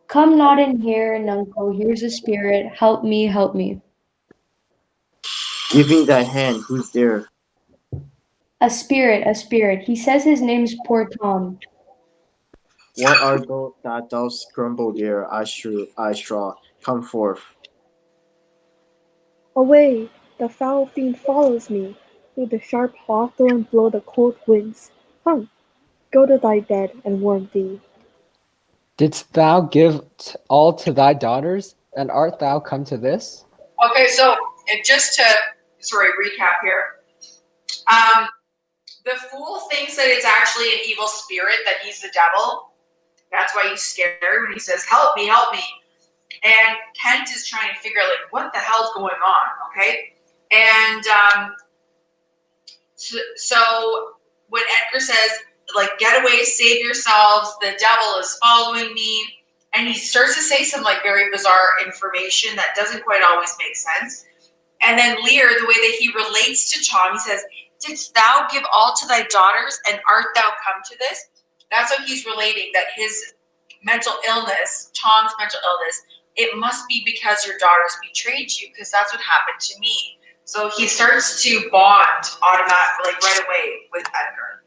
Come not in here, Nunco. Here's a spirit. Help me, help me. Give me thy hand. Who's there? A spirit, a spirit. He says his name's Poor Tom. What are those that does grumble there? I straw. Come forth. Away! The foul fiend follows me. Through the sharp hawthorn blow the cold winds. Come, go to thy bed and warm thee. Didst thou give all to thy daughters, and art thou come to this? Okay, so just to recap here. The fool thinks that it's actually an evil spirit, that he's the devil. That's why he's scared when he says, help me, help me. And Kent is trying to figure out, like, what the hell's going on, okay? And so when Edgar says, like, get away, save yourselves, the devil is following me, and he starts to say some, like, very bizarre information that doesn't quite always make sense. And then Lear, the way that he relates to Tom, he says, didst thou give all to thy daughters, and art thou come to this? That's how he's relating that his mental illness, Tom's mental illness, it must be because your daughters betrayed you, because that's what happened to me. So he starts to bond automatically, like right away, with Edgar.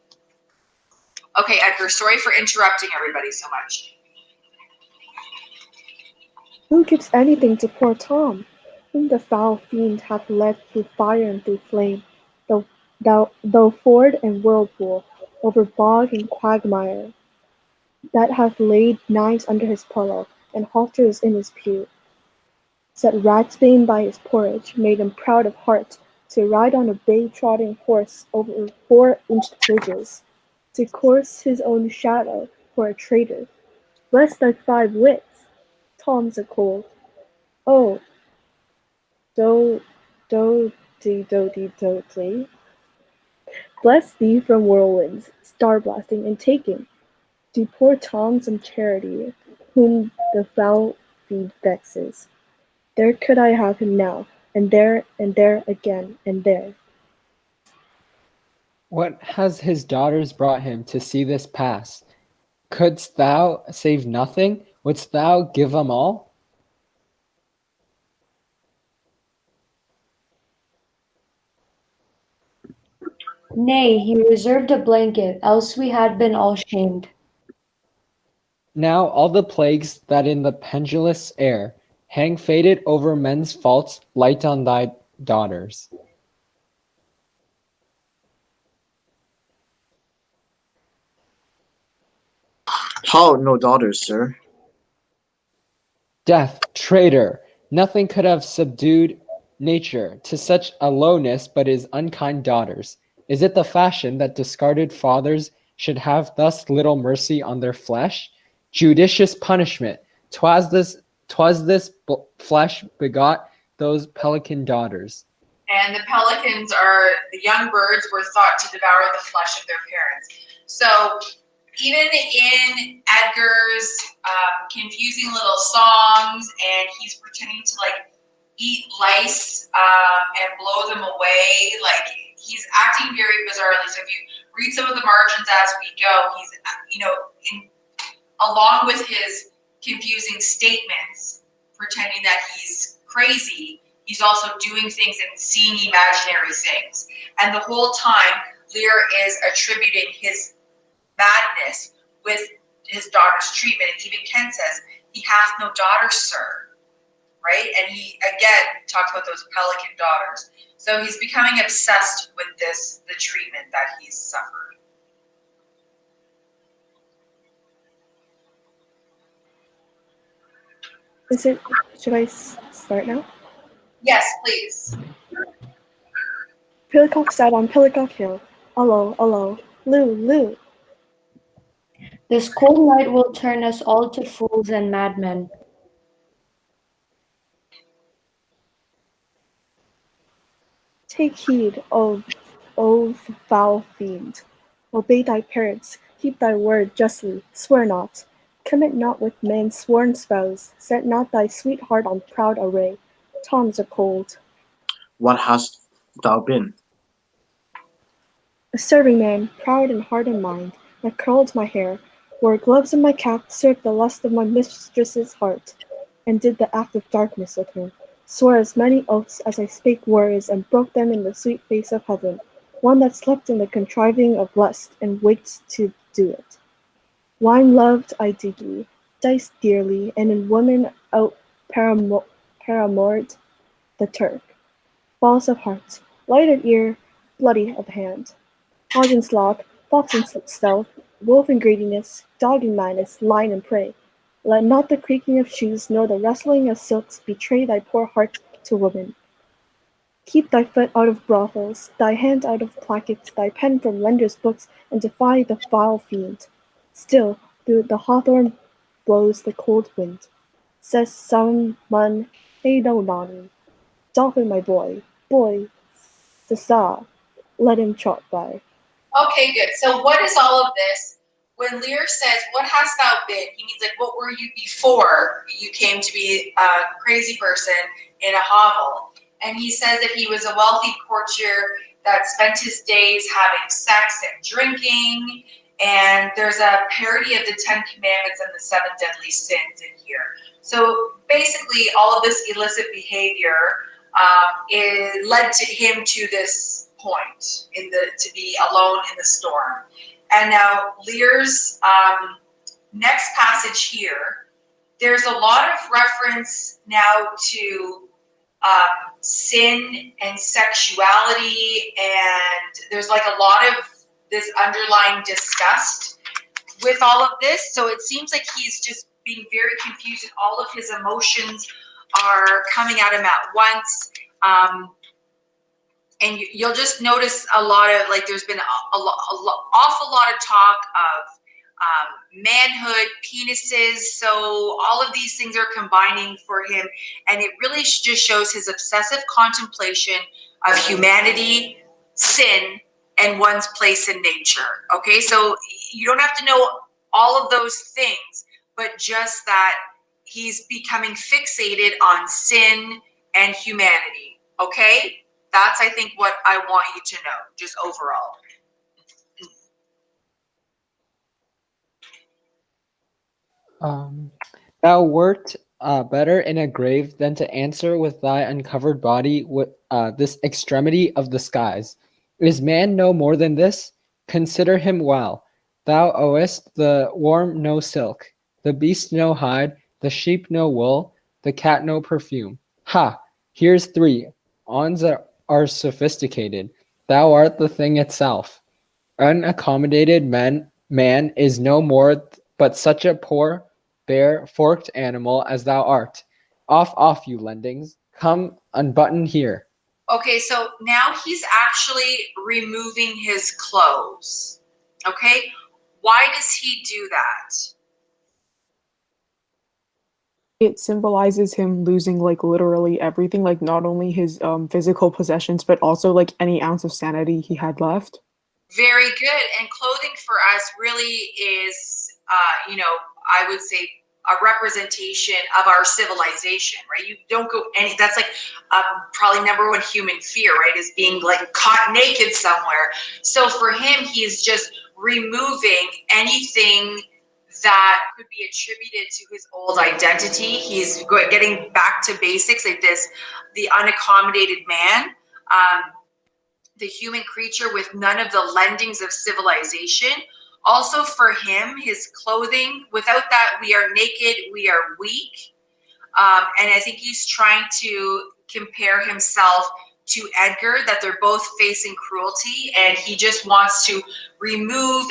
Okay, Edgar, sorry for interrupting everybody so much. Who gives anything to poor Tom, whom the foul fiend hath led through fire and through flame, though ford and whirlpool, over bog and quagmire, that hath laid knives under his pillow, and halters in his pew, set ratsbane by his porridge, made him proud of heart, to ride on a bay-trotting horse over 4-inched bridges, to course his own shadow for a traitor. Bless thy 5 wits! Tom's a cold. Oh, do do dee. Bless thee from whirlwinds, star blasting and taking. Do poor Tom some charity, whom the foul fiend vexes. There could I have him now, and there again, and there. What has his daughters brought him to see this pass? Couldst thou save nothing? Wouldst thou give 'em all? Nay, he reserved a blanket, else we had been all shamed. Now all the plagues that in the pendulous air hang faded over men's faults light on thy daughters. How no daughters, sir? Death, traitor! Nothing could have subdued nature to such a lowness but his unkind daughters. Is it the fashion that discarded fathers should have thus little mercy on their flesh? Judicious punishment! 'Twas this flesh begot those pelican daughters. And the pelicans are the young birds were thought to devour the flesh of their parents. So even in Edgar's confusing little songs, and he's pretending to like eat lice and blow them away, like he's acting very bizarrely. So if you read some of the margins as we go, he's in, along with his confusing statements, pretending that he's crazy, he's also doing things and seeing imaginary things. And the whole time, Lear is attributing his madness with his daughter's treatment. And even Ken says, he hath no daughter, sir. Right? And he, again, talks about those pelican daughters. So he's becoming obsessed with the treatment that he's suffered. Should I start now? Yes, please. Pillicock sat on Pillicock Hill. Allo, allo, Loo, Loo. This cold night will turn us all to fools and madmen. Take heed, O foul fiend. Obey thy parents, keep thy word justly, swear not. Commit not with man's sworn spouse, set not thy sweetheart on proud array. Tom's a cold. What hast thou been? A serving man, proud in heart and mind, that curled my hair, wore gloves in my cap, served the lust of my mistress's heart, and did the act of darkness with her, swore as many oaths as I spake words, and broke them in the sweet face of heaven, one that slept in the contriving of lust, and waked to do it. Wine loved I deeply, dice dearly, and in woman out paramored the Turk, false of heart, light of ear, bloody of hand. Hog in sloth, fox in stealth, wolf in greediness, dog in madness, lion in prey. Let not the creaking of shoes nor the rustling of silks betray thy poor heart to woman. Keep thy foot out of brothels, thy hand out of plackets, thy pen from lenders' books, and defy the foul fiend. Still, through the hawthorn blows the cold wind. Says some one, hey no nonny, dolphin my boy, sa, let him trot by. Okay, good. So what is all of this? When Lear says, what hast thou been? He means like, what were you before you came to be a crazy person in a hovel? And he says that he was a wealthy courtier that spent his days having sex and drinking. And there's a parody of the Ten Commandments and the Seven Deadly Sins in here. So basically, all of this illicit behavior it led to him to this point to be alone in the storm. And now Lear's next passage here there's a lot of reference now to sin and sexuality, and there's like a lot of this underlying disgust with all of this. So it seems like he's just being very confused, and all of his emotions are coming at him at once. And you'll just notice a lot of, like, there's been awful lot of talk of manhood, penises. So all of these things are combining for him, and it really just shows his obsessive contemplation of humanity, sin, and one's place in nature. Okay, so you don't have to know all of those things, but just that he's becoming fixated on sin and humanity. Okay, that's, I think, what I want you to know, just overall. Thou wert better in a grave than to answer with thy uncovered body with this extremity of the skies. Is man no more than this? Consider him well. Thou owest the worm no silk, the beast no hide, the sheep no wool, the cat no perfume. Ha! Here's three. Ons are sophisticated. Thou art the thing itself. Unaccommodated man is no more but such a poor, bare, forked animal as thou art. Off, you lendings. Come, unbutton here. Okay, so now he's actually removing his clothes. Okay, why does he do that? It symbolizes him losing like literally everything, like not only his physical possessions, but also like any ounce of sanity he had left. Very good. And clothing for us really is, I would say, a representation of our civilization, right? You don't go any, that's like probably number one human fear, right? Is being like caught naked somewhere. So for him, he's just removing anything that could be attributed to his old identity. He's getting back to basics, like this, the unaccommodated man. The human creature with none of the lendings of civilization. Also for him, his clothing, without that, we are naked, we are weak. And I think he's trying to compare himself to Edgar, that they're both facing cruelty, and he just wants to remove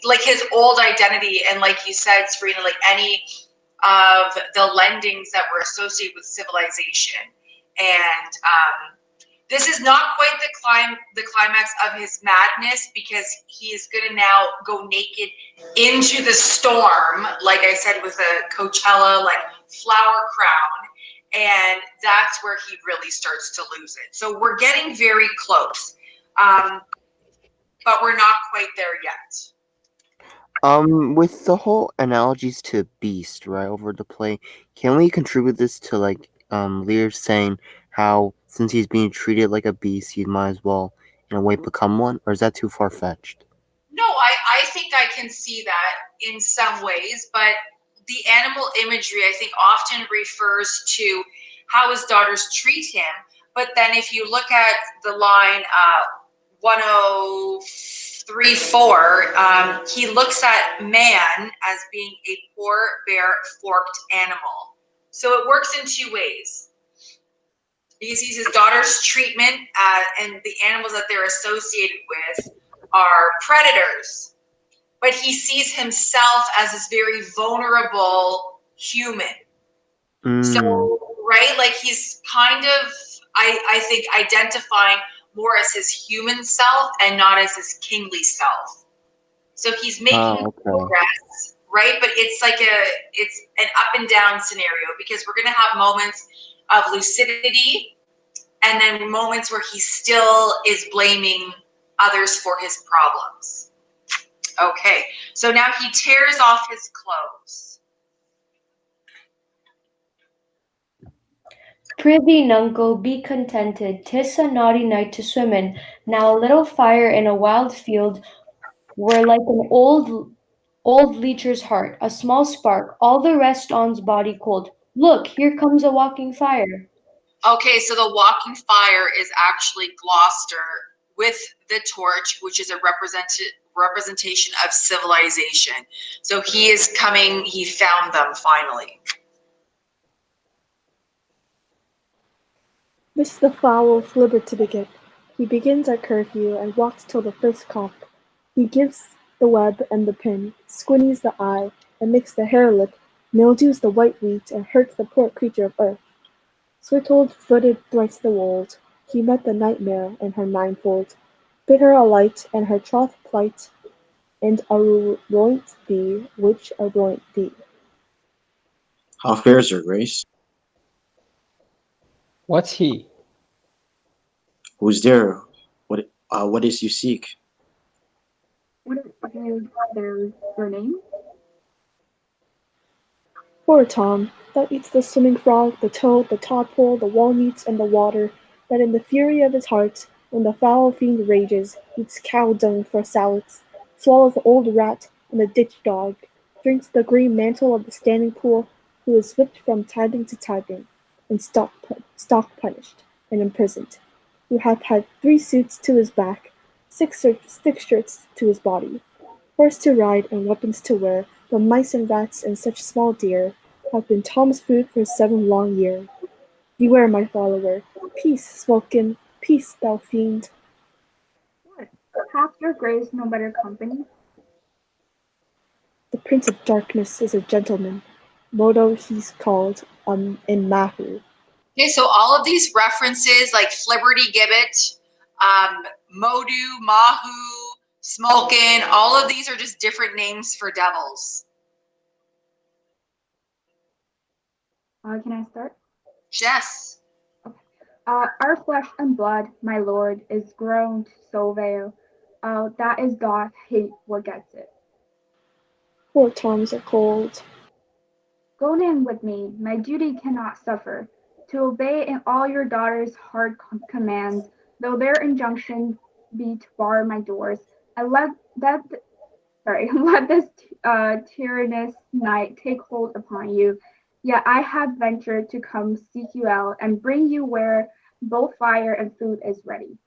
like his old identity, and like you said, Serena, like any of the lendings that were associated with civilization. And this is not quite the climax of his madness, because he is going to now go naked into the storm, like I said, with a Coachella like flower crown, and that's where he really starts to lose it. So we're getting very close, but we're not quite there yet. With the whole analogies to Beast, right, over the play, can we contribute this to like Lear saying how since he's being treated like a beast, he might as well in a way become one, or is that too far fetched? No, I think I can see that in some ways, but the animal imagery, I think, often refers to how his daughters treat him. But then if you look at the line 1034, he looks at man as being a poor, bare, forked animal. So it works in two ways. He sees his daughter's treatment, and the animals that they're associated with are predators, but he sees himself as this very vulnerable human. So, right, like he's kind of, I think, identifying more as his human self and not as his kingly self. So he's making progress, right? But it's like it's an up and down scenario, because we're going to have moments of lucidity, and then moments where he still is blaming others for his problems. Okay, so now he tears off his clothes. Prithee, nuncle, be contented. 'Tis a naughty night to swim in. Now a little fire in a wild field were like an old leecher's heart, a small spark, all the rest on's body cold. Look, here comes a walking fire. Okay, so the walking fire is actually Gloucester with the torch, which is a representation of civilization. So he is coming, he found them finally. This is the fowl of Flibbertigibbet. He begins at curfew and walks till the first cock. He gives the web and the pin, squinties the eye, and makes the hare lip, mildews the white wheat, and hurts the poor creature of earth. Swift-footed thrice the wold, he met the nightmare in her ninefold, bid her alight, and her troth plight, and aroint thee, which aroint thee. How fares your grace? What's he? Who's there? What is you seek? What is their name? Poor Tom, that eats the swimming frog, the toad, the tadpole, the wall-meats, and the water, that in the fury of his heart, when the foul fiend rages, eats cow-dung for salads, swallows the old rat and the ditch-dog, drinks the green mantle of the standing pool, who is whipped from tithing to tithing, and stock-punished, and imprisoned, who hath had 3 suits to his back, 6 shirts to his body, horse to ride and weapons to wear, but mice and rats and such small deer have been Tom's food for 7 long year. Beware, my follower. Peace, Smolkin, peace, thou fiend. What? Hath your grace no better company? The Prince of Darkness is a gentleman. Modo he's called in Mahu. Okay, so all of these references like Flibbertigibbet, Modu, Mahu, Smolkin, all of these are just different names for devils. Can I start? Yes. Our flesh and blood, my lord, is grown so vile. That is doth hate what gets it. Poor Toms are cold. Go in with me, my duty cannot suffer, to obey in all your daughter's hard commands, though their injunction be to bar my doors, and let this tyrannous night take hold upon you. Yet I have ventured to come seek you out and bring you where both fire and food is ready.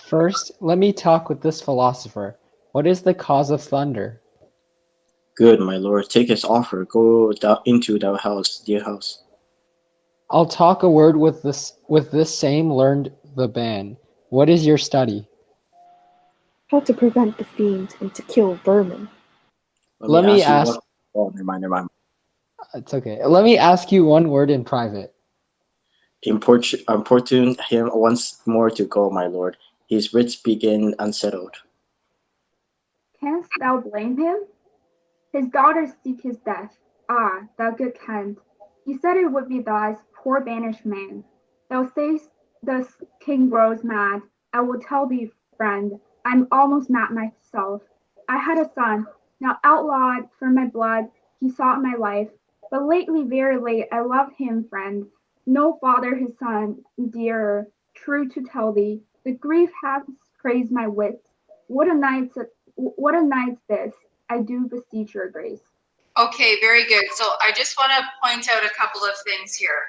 First, let me talk with this philosopher. What is the cause of thunder? Good, my lord. Take his offer. Go into thou house, dear house. I'll talk a word with this same learned the ban. What is your study? How to prevent the fiend and to kill vermin. Let me you ask. what. Oh, never mind. It's okay. Let me ask you one word in private. Importune him once more to go, my lord. His wits begin unsettled. Canst thou blame him? His daughters seek his death. Ah, thou good Kent, he said it would be thus, poor banished man. Thou say'st the king grows mad. I will tell thee, friend, I'm almost mad myself. I had a son, now outlawed for my blood, he sought my life. But lately, very late, I loved him, friend. No father his son dearer. True to tell thee, the grief hath crazed my wits. What a night's this! I do beseech your grace. Okay, very good. So I just want to point out a couple of things here.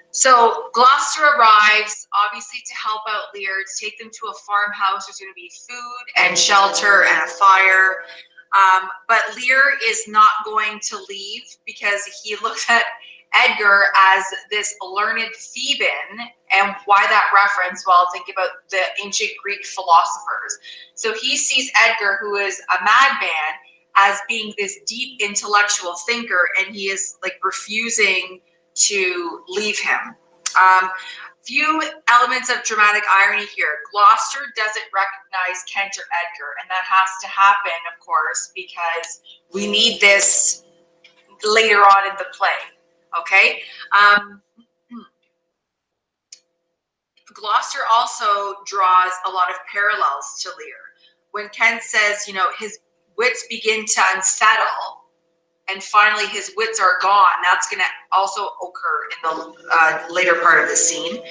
So Gloucester arrives, obviously to help out Lear, to take them to a farmhouse. There's going to be food and shelter and a fire. But Lear is not going to leave because he looks at Edgar as this learned Theban. And why that reference? Well, think about the ancient Greek philosophers. So he sees Edgar, who is a madman, as being this deep intellectual thinker, and he is like refusing to leave him. Few elements of dramatic irony here. Gloucester doesn't recognize Kent or Edgar, and that has to happen, of course, because we need this later on in the play. Okay. Gloucester also draws a lot of parallels to Lear. When Kent says, his wits begin to unsettle, and finally his wits are gone, that's going to also occur in the later part of the scene.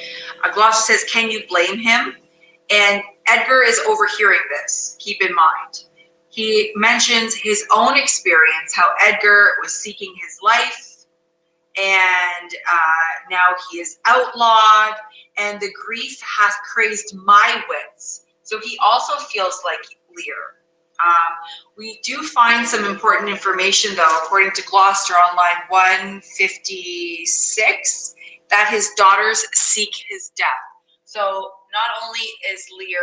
Gloucester says, can you blame him? And Edgar is overhearing this, keep in mind. He mentions his own experience, how Edgar was seeking his life, and now he is outlawed, and the grief has crazed my wits. So he also feels like Lear. We do find some important information, though, according to Gloucester on line 156, that his daughters seek his death. So not only is Lear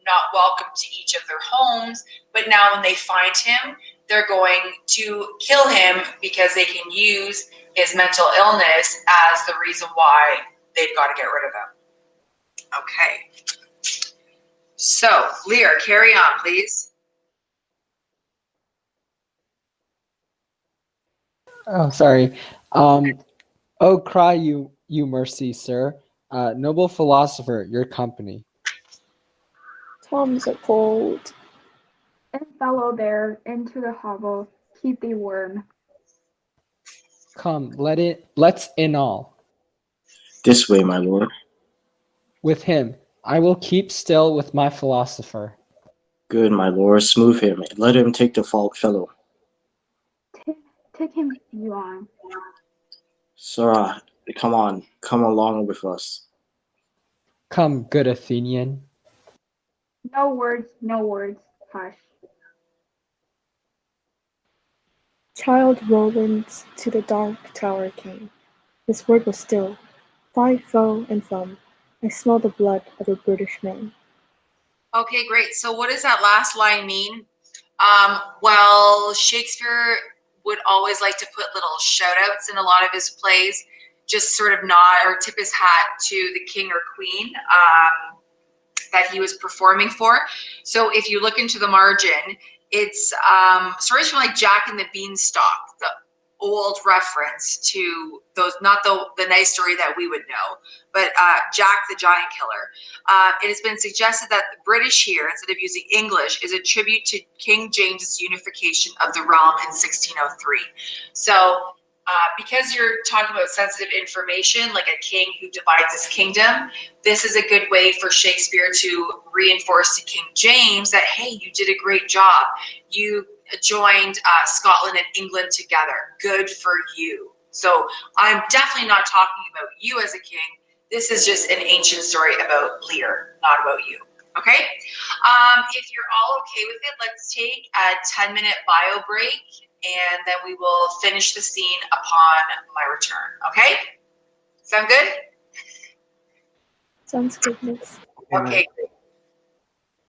not welcome to each of their homes, but now when they find him, they're going to kill him because they can use his mental illness as the reason why they've got to get rid of him. Okay. So, Lear, carry on, please. Oh, sorry. Oh, cry you mercy, sir. Noble philosopher, your company. Tom's a cold. And fellow there, into the hovel, keep thee warm. Come, let's in all. This way, my lord. With him, I will keep still with my philosopher. Good, my lord. Smooth him. Let him take the fault fellow. Take him you on. Sirrah, come on. Come along with us. Come, good Athenian. No words, hush. Child Roland to the dark tower came. His word was still. Thy foe and from, I smell the blood of a British man. Okay, great. So what does that last line mean? Well, Shakespeare would always like to put little shout outs in a lot of his plays, just sort of nod or tip his hat to the king or queen that he was performing for. So if you look into the margin, it's stories from like Jack and the Beanstalk, the old reference to those, not the nice story that we would know, but Jack the Giant Killer. It has been suggested that the British here, instead of using English, is a tribute to King James's unification of the realm in 1603. So because you're talking about sensitive information, like a king who divides his kingdom, this is a good way for Shakespeare to reinforce to King James that, hey, you did a great job. You joined Scotland and England together. Good for you. So I'm definitely not talking about you as a king. This is just an ancient story about Lear, not about you. Okay? If you're all okay with it, let's take a 10-minute bio break, and then we will finish the scene upon my return. Okay? Sound good? Sounds good, miss. Okay,